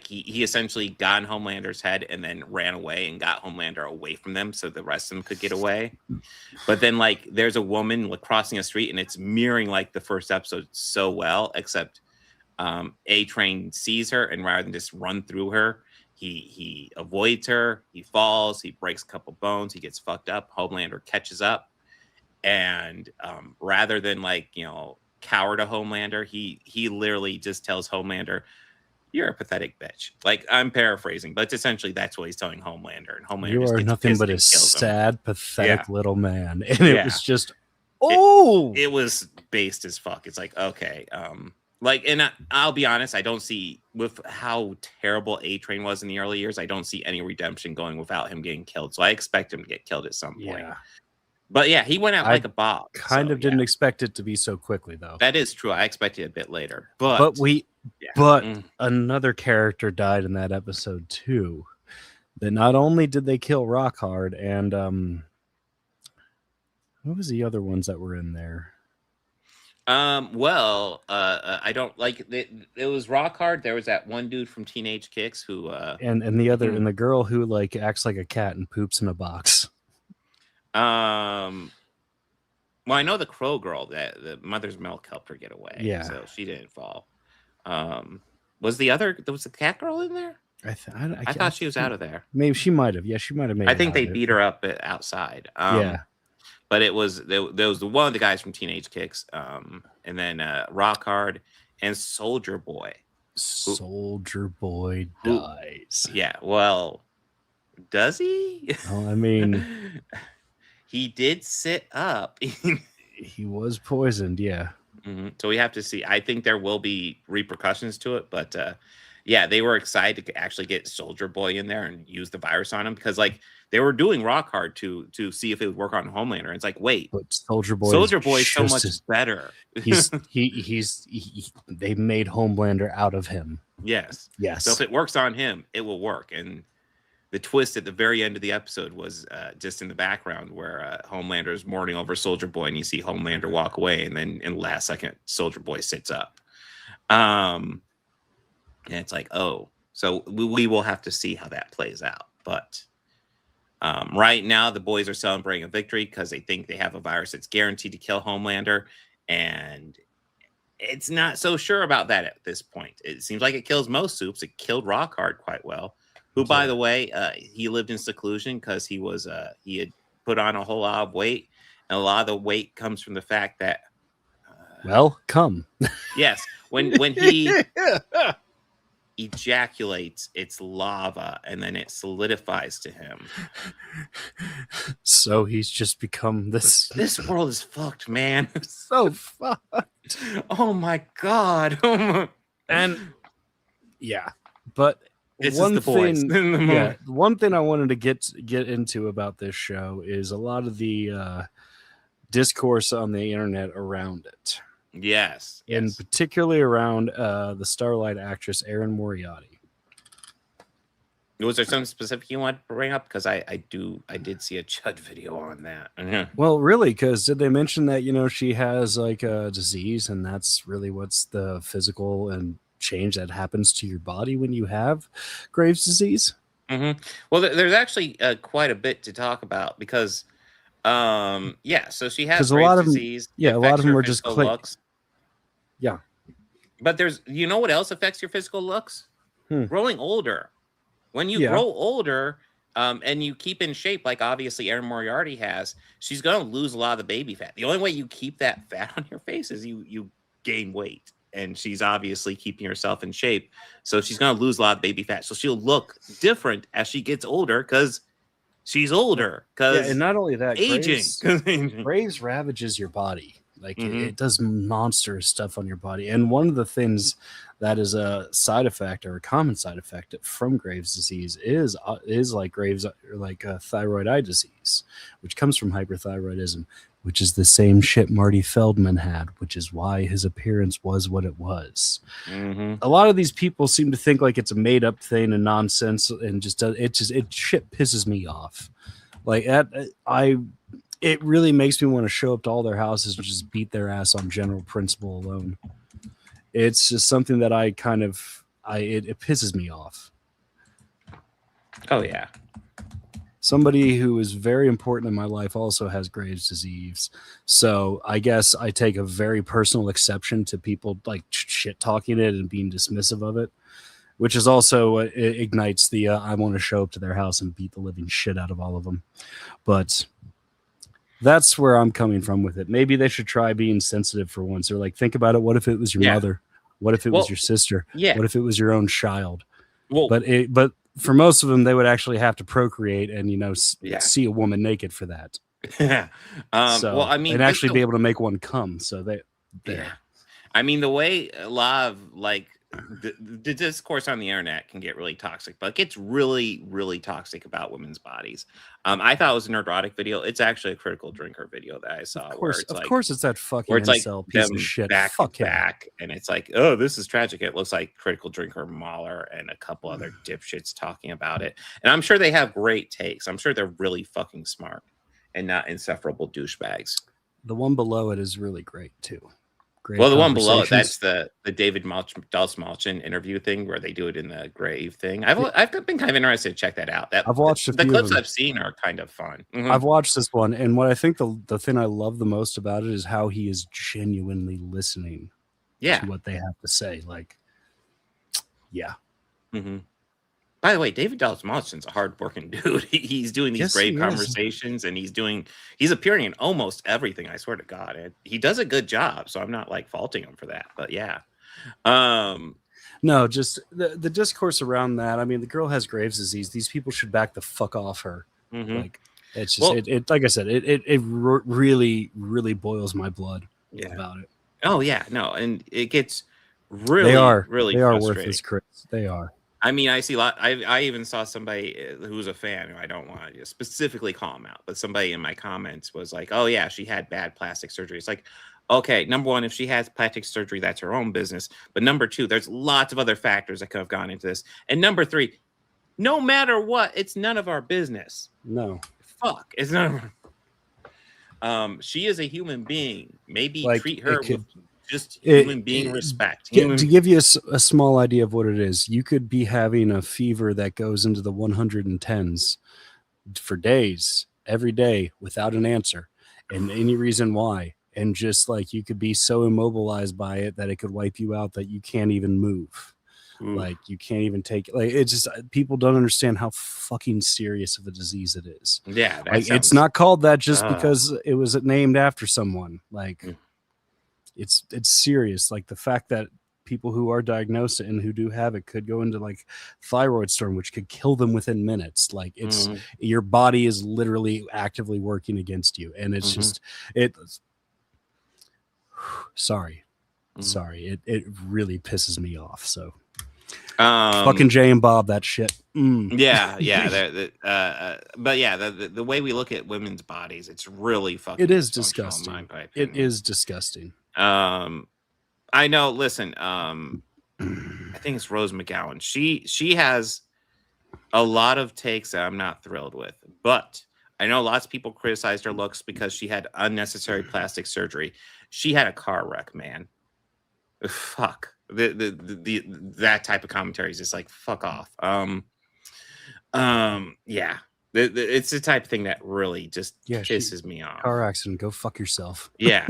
he essentially got in Homelander's head and then ran away and got Homelander away from them so the rest of them could get away. But then like there's a woman like crossing a street, and it's mirroring like the first episode so well, except A-Train sees her, and rather than just run through her, he avoids her, he falls, he breaks a couple bones, he gets fucked up. Homelander catches up. And rather than like, cower to Homelander, he literally just tells Homelander, "You're a pathetic bitch." Like I'm paraphrasing, but essentially that's what he's telling Homelander. And Homelander, you just are gets nothing pissed but and a kills him. sad, pathetic little man. And it was just, it was based as fuck. It's like, okay, like, and I'll be honest, I don't see, with how terrible A-Train was in the early years, I don't see any redemption going without him getting killed. So I expect him to get killed at some point. But yeah, he went out like a bomb. Kind of didn't expect it to be so quickly, though. That is true. I expected it a bit later. But another character died in that episode too. That not only did they kill Rockhard and what was the other ones that were in there? I don't like it. It was Rockhard. There was that one dude from Teenage Kicks who and the other and the girl who like acts like a cat and poops in a box. Well, I know the Crow girl that the Mother's Milk helped her get away. Yeah, so she didn't fall. Was the cat girl in there? I thought she was out of there. Maybe she might have. Yeah, she might have made. I think they beat her up outside. but there was the one of the guys from Teenage Kicks, and then Rock Hard and Soldier Boy. Soldier Boy dies. Yeah, well, does he? Well, I mean, he did sit up. he was poisoned. Yeah. So we have to see. I think there will be repercussions to it, but yeah, they were excited to actually get Soldier Boy in there and use the virus on him because, like, they were doing Rock Hard to see if it would work on Homelander. And it's like, wait, but Soldier Boy is so much better. They made Homelander out of him. Yes. Yes. So if it works on him, it will work. And the twist at the very end of the episode was just in the background where Homelander is mourning over Soldier Boy, and you see Homelander walk away, and then in the last second, Soldier Boy sits up. And it's like, oh, so we will have to see how that plays out. But right now, the boys are celebrating a victory because they think they have a virus that's guaranteed to kill Homelander, and it's not so sure about that at this point. It seems like it kills most soups. It killed Rock Hard quite well. Who, by the way, he lived in seclusion because he had put on a whole lot of weight, and a lot of the weight comes from the fact that, yes, when he ejaculates, it's lava, and then it solidifies to him. So he's just become this. This world is fucked, man. So fucked. Oh my god. And yeah, but. It's one thing, one thing I wanted to get into about this show is a lot of the discourse on the internet around it. Yes. And particularly around the Starlight actress Erin Moriarty. Was there something specific you wanted to bring up? Because I did see a Chud video on that. Well, really, because did they mention that, you know, she has like a disease, and that's really what's the physical and change that happens to your body when you have Graves' disease? Well, there's actually quite a bit to talk about because, so she has Graves' disease. A lot of them are just looks. Yeah, but you know what else affects your physical looks? Growing older. When you grow older, and you keep in shape, like obviously Erin Moriarty has, she's gonna lose a lot of the baby fat. The only way you keep that fat on your face is you gain weight. And she's obviously keeping herself in shape. So she's going to lose a lot of baby fat. So she'll look different as she gets older because she's older. And not only that, aging. Graves ravages your body. Like it does monstrous stuff on your body. And one of the things that is a side effect or a common side effect from Graves' disease is like thyroid eye disease, which comes from hyperthyroidism, which is the same shit Marty Feldman had, which is why his appearance was what it was. A lot of these people seem to think like it's a made up thing and nonsense, and it shit pisses me off. Like it really makes me want to show up to all their houses and just beat their ass on general principle alone. It's just something that it pisses me off. Oh yeah. Somebody who is very important in my life also has Graves' disease. So I guess I take a very personal exception to people like shit talking it and being dismissive of it, which is also it ignites the I want to show up to their house and beat the living shit out of all of them. But that's where I'm coming from with it. Maybe they should try being sensitive for once. Or like, think about it. What if it was your mother? What if it was your sister? Yeah. What if it was your own child? Well, but for most of them, they would actually have to procreate and, you know, see a woman naked for that. Yeah. Well, I mean, and actually be able to make one come. So I mean, the way a lot of like the discourse on the internet can get really toxic, but it gets really, really toxic about women's bodies. I thought it was an erotic video. It's actually a Critical Drinker video that I saw. Of course, it's that fucking incel piece of shit. Back, and it's like, oh, this is tragic. It looks like Critical Drinker, Mahler, and a couple other dipshits talking about it. And I'm sure they have great takes. I'm sure they're really fucking smart and not insufferable douchebags. The one below it is really great too. Well, the one below it, that's the David Malchin interview thing where they do it in the grave thing. I've been kind of interested to check that out. I've watched the clips I've seen are kind of fun. I've watched this one, and what I think the thing I love the most about it is how he is genuinely listening to what they have to say. Like, yeah. By the way, David Dallas's a hard-working dude. He's doing these great conversations, and he's appearing in almost everything. I swear to God, and he does a good job. So I'm not like faulting him for that. But yeah, no, just the discourse around that. I mean, the girl has Graves' disease. These people should back the fuck off her. Like it's just it like I said, it really boils my blood about it. Oh yeah, no, and it gets really they are worthless critics. They are. I mean, I see a lot. I even saw somebody who's a fan, who I don't want to specifically call him out, but somebody in my comments was like, "Oh yeah, she had bad plastic surgery." It's like, okay, number one, if she has plastic surgery, that's her own business. But number two, there's lots of other factors that could have gone into this. And number three, no matter what, it's none of our business. No, fuck, it's none of. She is a human being. Maybe treat her with just human being respect. To give you a small idea of what it is, you could be having a fever that goes into the 110s for days, every day, without an answer, and any reason why. And just like you could be so immobilized by it that it could wipe you out that you can't even move. Like you can't even take it. Like it's just people don't understand how fucking serious of a disease it is. Yeah, like it's not called that just because it was named after someone. Like it's serious. Like the fact that people who are diagnosed and who do have it could go into like thyroid storm, which could kill them within minutes. Like it's your body is literally actively working against you, and it's just it. Sorry, it really pisses me off. So fucking Jay and Bob, that shit. Yeah. But yeah, the way we look at women's bodies, it's really fucking. It is disgusting. It is disgusting. I know. Listen, I think it's Rose McGowan. She has a lot of takes that I'm not thrilled with, but I know lots of people criticized her looks because she had unnecessary plastic surgery. She had a car wreck, man. Fuck. That type of commentary is just like fuck off. Yeah. It's the type of thing that really just pisses me off. Car accident, go fuck yourself. Yeah.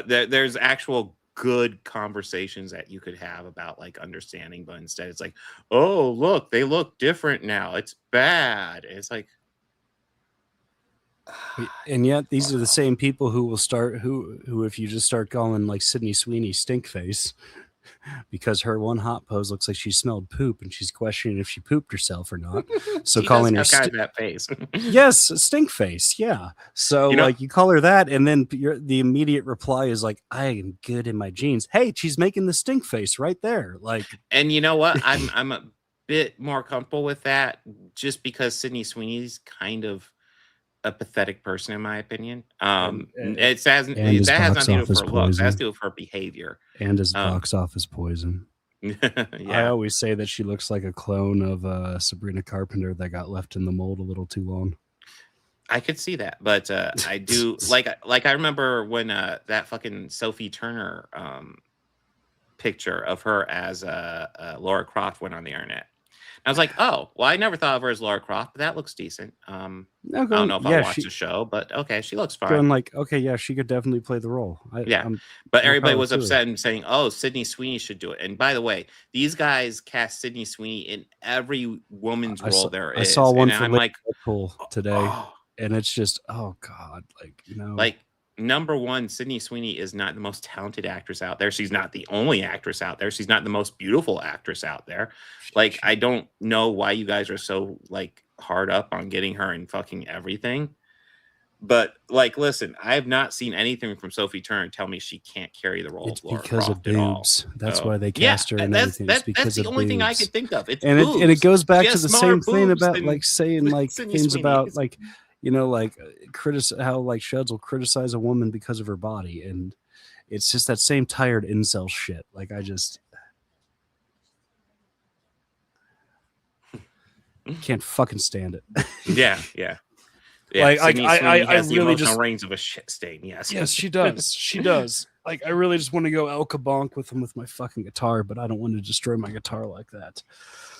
There's actual good conversations that you could have about like understanding, but instead it's like, oh look, they look different now. It's bad. And it's like. And yet these are the same people who will start who if you just start calling like Sydney Sweeney stink face because her one hot pose looks like she smelled poop and she's questioning if she pooped herself or not. So calling her that face. Yes, stink face. Yeah. So like you call her that, and then the immediate reply is like, I am good in my jeans. Hey, she's making the stink face right there. Like, and you know what? I'm a bit more comfortable with that just because Sydney Sweeney's kind of a pathetic person in my opinion. It has nothing to do with her looks. It has to do with her behavior and his box office poison. I always say that she looks like a clone of Sabrina Carpenter that got left in the mold a little too long. I could see that, but I do like I remember when that fucking Sophie Turner picture of her as Laura Croft went on the internet. I was like, oh, well, I never thought of her as Lara Croft, but that looks decent. I don't know if I'll watch the show, but okay, she looks fine. Going like, okay, yeah, she could definitely play the role. But everybody was upset and saying, oh, Sydney Sweeney should do it. And by the way, these guys cast Sydney Sweeney in every woman's role there is. I saw one and for I'm like, Deadpool today, and it's just, oh God, like, you know. Like, number one, Sydney Sweeney is not the most talented actress out there. She's not the only actress out there. She's not the most beautiful actress out there. Like, I don't know why you guys are so like hard up on getting her in fucking everything. But like, listen, I have not seen anything from Sophie Turner tell me she can't carry the role. It's because of boobs. That's why they cast her and everything. That's the only thing I could think of. It's boobs. And it goes back to the same thing about like saying like things about like, you know, like how like Shuds will criticize a woman because of her body, and it's just that same tired incel shit. Like I just can't fucking stand it. Yeah. Like I has the really emotional just range of a shit stain. Yes, she does. She does. Like I really just want to go El Kabonk with him with my fucking guitar, but I don't want to destroy my guitar like that.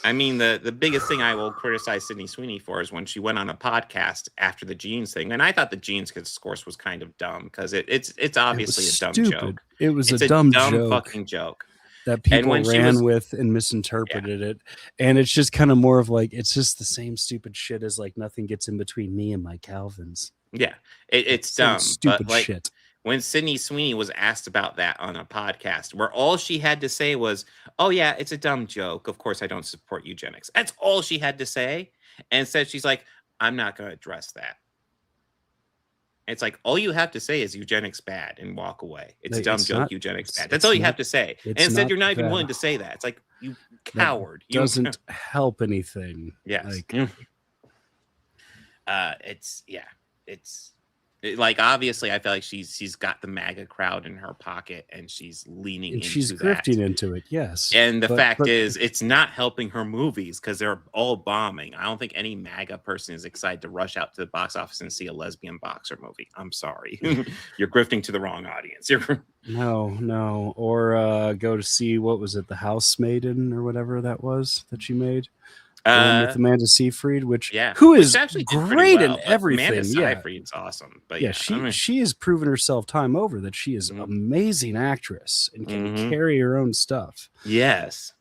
I mean, the biggest thing I will criticize Sydney Sweeney for is when she went on a podcast after the jeans thing, and I thought the jeans discourse was kind of dumb because it's obviously a dumb joke. It's a dumb joke. fucking joke. that people when she ran was- with and misinterpreted it. And it's just kind of more of like, it's just the same stupid shit as like nothing gets in between me and my Calvins. Yeah, it's Some dumb. stupid but like shit. when Sydney Sweeney was asked about that on a podcast, where all she had to say was, "Oh yeah, it's a dumb joke. Of course, I don't support eugenics." That's all she had to say, and instead she's like, "I'm not going to address that." It's like all you have to say is eugenics bad and walk away. It's a dumb joke. not- Eugenics bad. it's That's all you not- have to say. And it's instead, not you're not even bad. willing to say that. It's like you coward. That doesn't help anything. Yes. Like, It's like obviously I feel like she's got the MAGA crowd in her pocket and she's leaning and into she's that. grifting into it. Yes. And the But- fact but- is, it's not helping her movies because they're all bombing. I don't think any MAGA person is excited to rush out to the box office and see a lesbian boxer movie. I'm sorry. You're grifting to the wrong audience. No. Or go to see, what was it, The Housemaiden or whatever that was that she made? The one with Amanda Seyfried, who is actually did pretty great well, in but everything. Amanda Yeah. Seyfried's awesome. But Yeah, yeah, she has proven herself time over that she is an amazing actress and can carry her own stuff. Yes.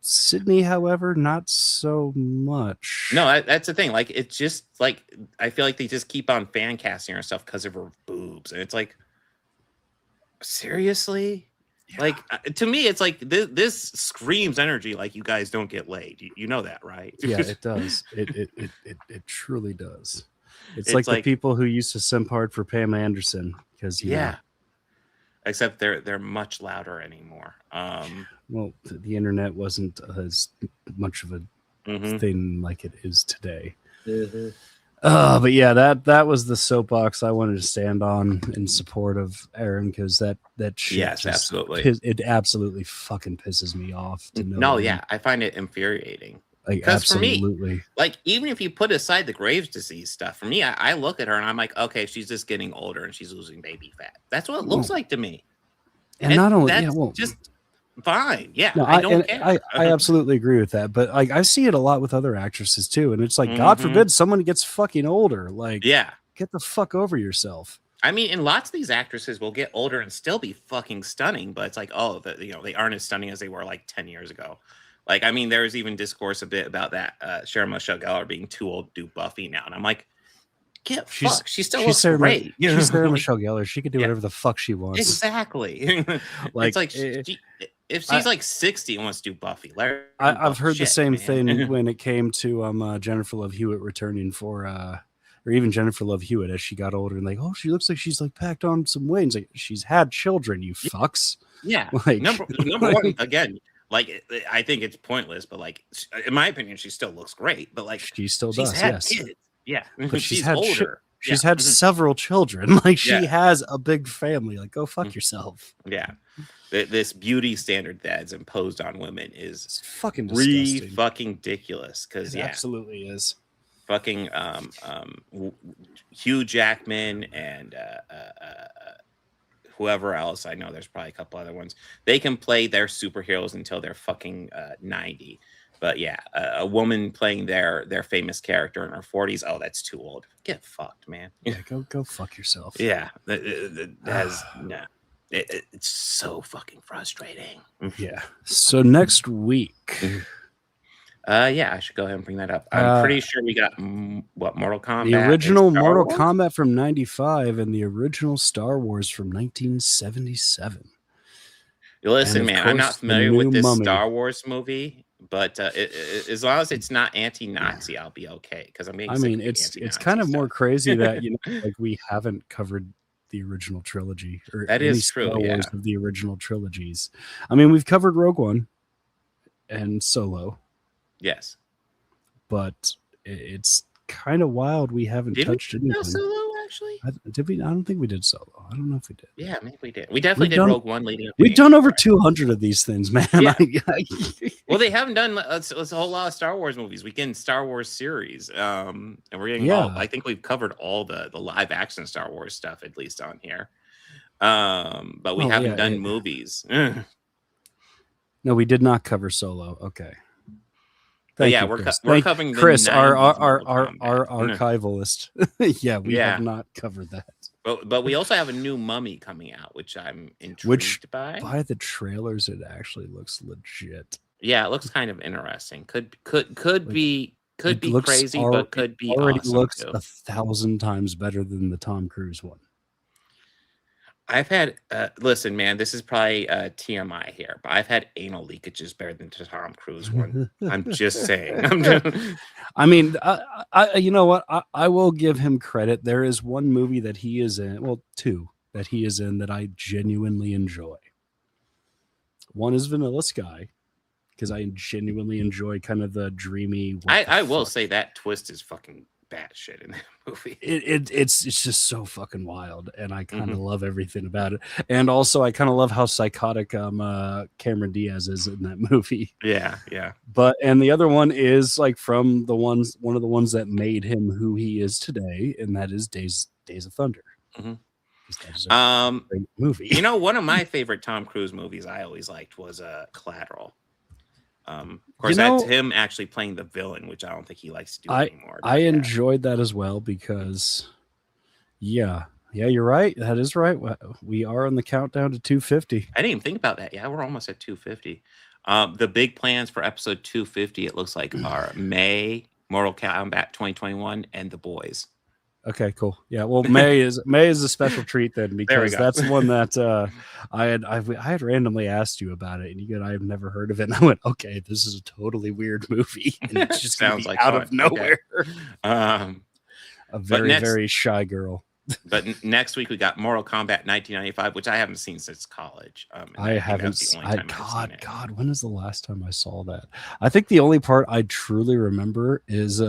Sydney, however, not so much. No, that's the thing. Like, it's just like I feel like they just keep on fan casting her stuff because of her boobs, and it's like, seriously. Yeah. Like to me, it's like this screams energy. Like you guys don't get laid. You know that, right? Yeah, it does. It truly does. It's like the people who used to simp hard for Pam Anderson because except they're much louder anymore. Well, the internet wasn't as much of a thing like it is today. But yeah, that was the soapbox I wanted to stand on in support of Aaron because that shit absolutely it absolutely fucking pisses me off to know. No, yeah, I find it infuriating. Like, because for absolutely. me, like even if you put aside the Graves' disease stuff, for me, I look at her and I'm like, okay, she's just getting older and she's losing baby fat. That's what it looks like to me. And not only that's just fine. Yeah, no, I don't care. I absolutely agree with that. But like I see it a lot with other actresses too. And it's like, God forbid someone gets fucking older. Like, get the fuck over yourself. I mean, and lots of these actresses will get older and still be fucking stunning, but it's like, oh, they aren't as stunning as they were like 10 years ago. Like, I mean, there's even discourse a bit about that Sarah Michelle Gellar being too old to do Buffy now. And I'm like, get fucked. She still looks great. She's Sarah Michelle Gellar. She could do whatever the fuck she wants. Exactly. It's like, if she's like 60 and wants to do Buffy, I've heard the same thing when it came to Jennifer Love Hewitt returning for, or even Jennifer Love Hewitt as she got older and like, oh, she looks like she's like packed on some weight. It's like, she's had children, you fucks. Yeah. Like, number one, again, like I think it's pointless, but like in my opinion, she still looks great. But like she still does, yes. Kids. Yeah, but she's had older. She's had several children. Like she has a big family. Like go fuck yourself. Yeah, this beauty standard that's imposed on women is fucking disgusting. Fucking ridiculous. Because it absolutely is. Fucking Hugh Jackman and whoever else, I know there's probably a couple other ones. They can play their superheroes until they're fucking 90. But yeah, a woman playing their famous character in her 40s, oh, that's too old. Get fucked, man. Yeah, go fuck yourself. Yeah, it's so fucking frustrating. Yeah. So next week. Yeah, I should go ahead and bring that up. I'm pretty sure we got Mortal Kombat. The original Mortal Kombat from 95 and the original Star Wars from 1977. Listen, man, I'm not familiar with this Star Wars movie, but as long as it's not anti-Nazi, I'll be okay. Because it's kind of more crazy that like we haven't covered the original trilogy or that is true. Star Wars of the original trilogies. I mean, we've covered Rogue One and Solo. Yes, but it's kind of wild. We haven't touched anything. Solo, actually? Did we? I don't think we did Solo. I don't know if we did. Yeah, maybe we did. We definitely did Rogue One leading up. We've done over 200 of these things, man. Yeah. Well, they haven't done a whole lot of Star Wars movies. We get in Star Wars series, and we're getting. I think we've covered all the live action Star Wars stuff at least on here. But we haven't done movies. No, we did not cover Solo. Okay. But yeah, we're covering Chris, our archivalist. yeah, we have not covered that. But we also have a new Mummy coming out, which I'm intrigued by. By the trailers, it actually looks legit. Yeah, it looks kind of interesting. Could be crazy, but could be already awesome looks too. 1,000 times better than the Tom Cruise one. I've had listen, man, this is probably TMI here, but I've had anal leakages better than the Tom Cruise one. I'm just saying. I mean, you know what? I will give him credit. There is one movie that he is in, well, two that he is in that I genuinely enjoy. One is Vanilla Sky, because I genuinely enjoy kind of the dreamy. I will say that twist is fucking batshit in that movie. It's just so fucking wild, and I kind of love everything about it. And also, I kind of love how psychotic Cameron Diaz is in that movie. Yeah. And the other one is like from one of the ones that made him who he is today, and that is Days of Thunder. Great movie. You know, one of my favorite Tom Cruise movies I always liked was Collateral. Of course, that's him actually playing the villain, which I don't think he likes to do anymore. I enjoyed that as well because, yeah, you're right. That is right. We are on the countdown to 250. I didn't even think about that. Yeah, we're almost at 250. The big plans for episode 250, it looks like, are May, Mortal Kombat 2021, and The Boys. Okay, cool. Yeah, well, May is a special treat then, because that's the one that I had randomly asked you about it, and you go, "I have never heard of it." And I went, "Okay, this is a totally weird movie, and it's just sounds like out of nowhere." Okay. A very shy girl. But next week we got Mortal Kombat 1995, which I haven't seen since college. I haven't. God, when is the last time I saw that? I think the only part I truly remember is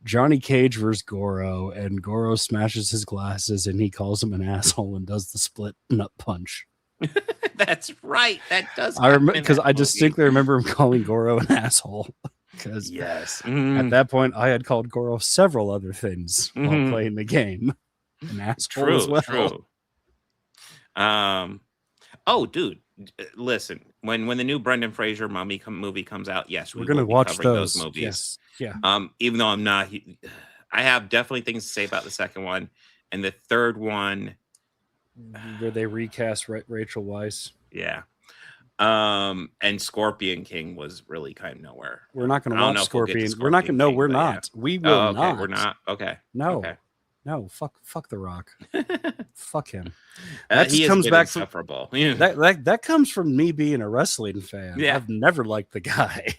Johnny Cage versus Goro, and Goro smashes his glasses and he calls him an asshole and does the split nut punch. That's right. That does. I remember because I distinctly remember him calling Goro an asshole. Because at that point I had called Goro several other things while playing the game. An asshole as well. True. Oh, dude, listen. When the new Brendan Fraser Mummy movie comes out, yes, we're gonna watch those movies. Yes. Yeah. Even though I'm not, I have definitely things to say about the second one, and the third one, where they recast Rachel Weisz. Yeah. And Scorpion King was really kind of nowhere. We're not going to watch Scorpion. We're not going to. No, we're not. Yeah. We will not. We're not. Okay. No. Okay. No. Fuck The Rock. Fuck him. That he comes back insufferable. That comes from me being a wrestling fan. Yeah. I've never liked the guy.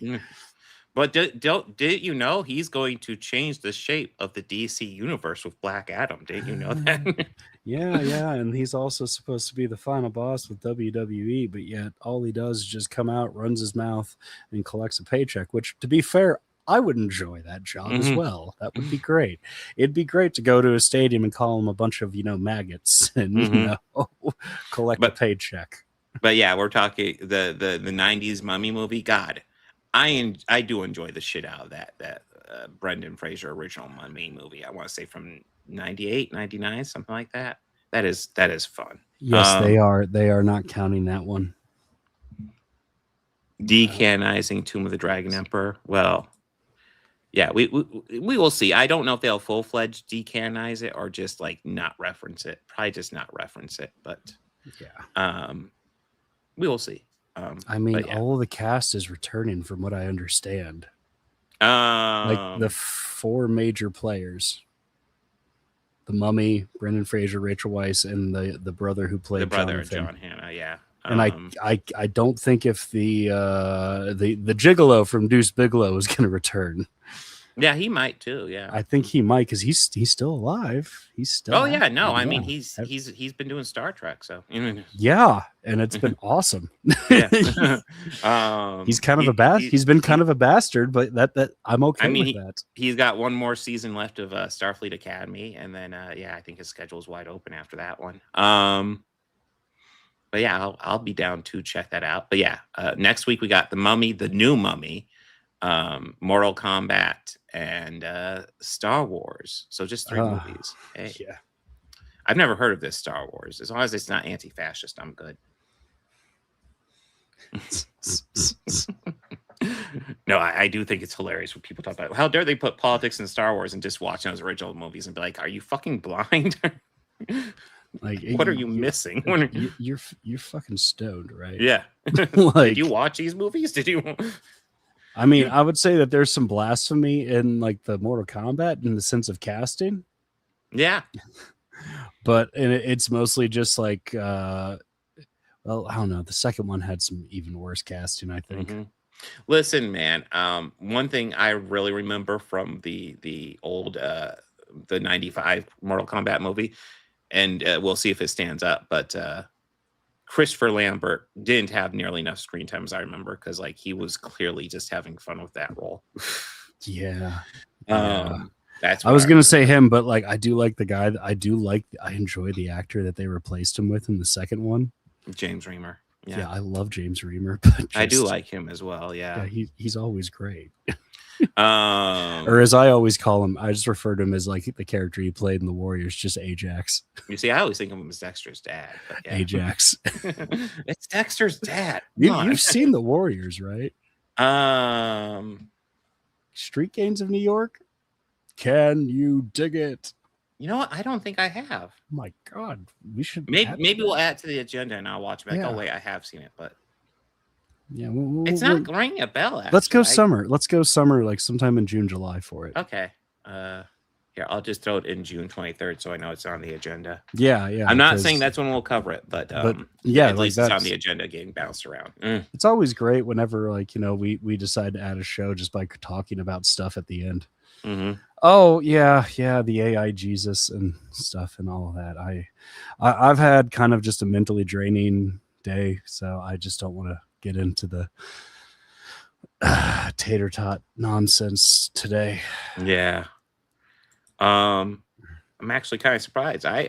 But did you know he's going to change the shape of the DC universe with Black Adam? Did you know that? Yeah, and he's also supposed to be the final boss with WWE, but yet all he does is just come out, runs his mouth, and collects a paycheck, which, to be fair, I would enjoy that job as well. That would be great. It'd be great to go to a stadium and call them a bunch of, maggots and, collect a paycheck. But yeah, we're talking the 90s Mummy movie. God, I do enjoy the shit out of that Brendan Fraser original Mummy movie. I want to say from 98, 99, something like that. That is fun. Yes, they are. They are not counting that one. Decanonizing Tomb of the Dragon Emperor. Well, yeah, we will see. I don't know if they'll full-fledged decanonize it or just like not reference it. Probably just not reference it, but yeah. We will see. I mean, all of the cast is returning from what I understand. Like the 4 major players. The Mummy, Brendan Fraser, Rachel Weisz, and the brother who played John Hannah, yeah. And I don't think if the Gigolo from Deuce Bigalow is going to return. Yeah, he might too. Yeah, I think he might because he's still alive. He's still. Oh yeah, no, I mean he's been doing Star Trek, so yeah, and it's been awesome. Yeah, he's kind of he's been kind of a bastard, but that I'm okay with that. He's got one more season left of Starfleet Academy, and then I think his schedule is wide open after that one. But yeah, I'll be down to check that out. But yeah, next week we got the Mummy, the new Mummy, Mortal Kombat, and Star Wars. So just 3 movies. Hey. Yeah, I've never heard of this Star Wars. As long as it's not anti-fascist, I'm good. No, I do think it's hilarious when people talk about how dare they put politics in Star Wars and just watch those original movies and be like, "Are you fucking blind?" Like, what are you missing? You're fucking stoned, right? Yeah. Like, did you watch these movies? Did you? I mean, I would say that there's some blasphemy in like the Mortal Kombat in the sense of casting. Yeah. But it's mostly just like, well, I don't know. The second one had some even worse casting, I think. Mm-hmm. Listen, man. One thing I really remember from the old the 95 Mortal Kombat movie, and we'll see if it stands up, but Christopher Lambert didn't have nearly enough screen time as I remember, because like he was clearly just having fun with that role. Yeah. That's I was gonna say him, but like I do like the guy. I enjoy the actor that they replaced him with in the second one. James Remar. Yeah, I love James Remar, but I do like him as well. Yeah, he's always great. Or as I always call him, I just refer to him as like the character he played in the Warriors, just Ajax. You see, I always think of him as Dexter's dad. But yeah. Ajax. It's Dexter's dad. You've seen the Warriors, right? Street Gangs of New York. Can you dig it? You know what? I don't think I have. Oh my God, we should. Maybe we'll add it to the agenda and I'll watch it back. Oh wait, I have seen it, but yeah, it's not ringing a bell. Actually. Let's go summer. Let's go summer, like sometime in June, July for it. Okay. Here, I'll just throw it in June 23rd, so I know it's on the agenda. Yeah. I'm not saying that's when we'll cover it, but yeah, at least it's on the agenda, getting bounced around. It's always great whenever we decide to add a show just by talking about stuff at the end. Mm-hmm. Oh yeah, the AI Jesus and stuff and all of that. I've had kind of just a mentally draining day, so I just don't want to get into the tater tot nonsense today. Yeah. I'm actually kind of surprised. I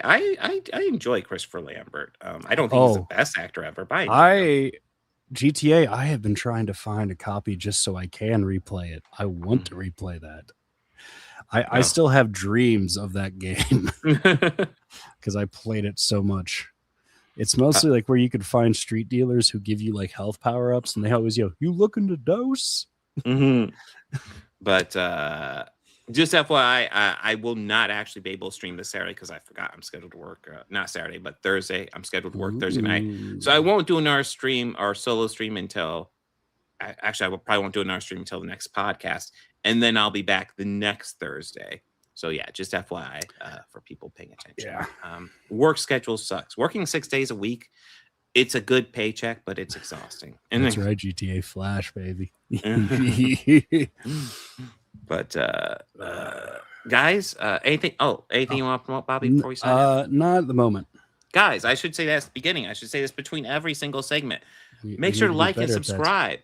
enjoy Christopher Lambert. I don't think he's the best actor ever. GTA, I have been trying to find a copy just so I can replay it. I want to replay that. I still have dreams of that game because I played it so much. It's mostly like where you could find street dealers who give you like health power-ups, and they always yell, "You looking to dose?" Mm-hmm. But just FYI, I will not actually be able to stream this Saturday because I forgot I'm scheduled to work. Not Saturday, but Thursday. I'm scheduled to work Thursday night, so I won't do another stream or solo stream until. Actually, I probably won't do another stream until the next podcast, and then I'll be back the next Thursday. So yeah, just FYI for people paying attention. Yeah. Work schedule sucks. Working 6 days a week, it's a good paycheck, but it's exhausting. And that's right, GTA Flash, baby. But guys, anything you want to promote, Bobby, before we sign off? Not at the moment. Guys, I should say that at the beginning. I should say this between every single segment. Make sure to like and subscribe.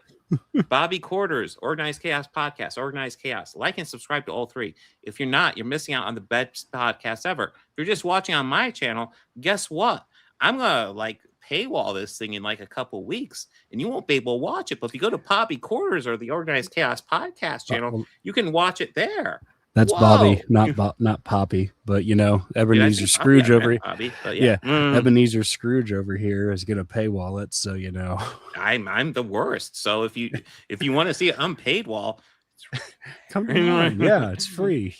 Bobby Quarters, Organized Chaos Podcast, Organized Chaos. Like and subscribe to all three. If you're not, you're missing out on the best podcast ever. If you're just watching on my channel, guess what? I'm gonna paywall this thing in a couple weeks, and you won't be able to watch it. But if you go to Bobby Quarters or the Organized Chaos Podcast channel, you can watch it there. That's Bobby, not Poppy, but Ebenezer Scrooge over here. Ebenezer Scrooge over here is gonna paywall it, so I'm the worst. So if you want to see an unpaid wall, come on, yeah, it's free.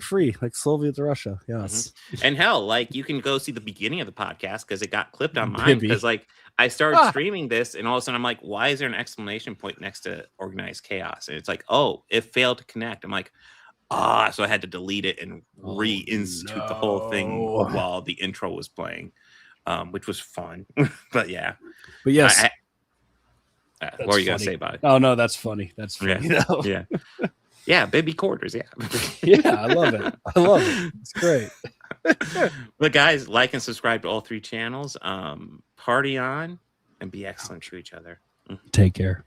Free, like Soviet Russia, yes. Mm-hmm. And hell, you can go see the beginning of the podcast because it got clipped on mine because I started streaming this, and all of a sudden I'm like, why is there an exclamation point next to Organized Chaos? And it's like, oh, it failed to connect. I'm like, so I had to delete it and reinstitute the whole thing while the intro was playing, which was fun. But yes. What are you gonna say about it? Oh no, that's funny. That's funny. Yeah. Yeah, baby quarters. Yeah. Yeah, I love it. It's great. But guys, like and subscribe to all three channels. Party on and be excellent to each other. Take care.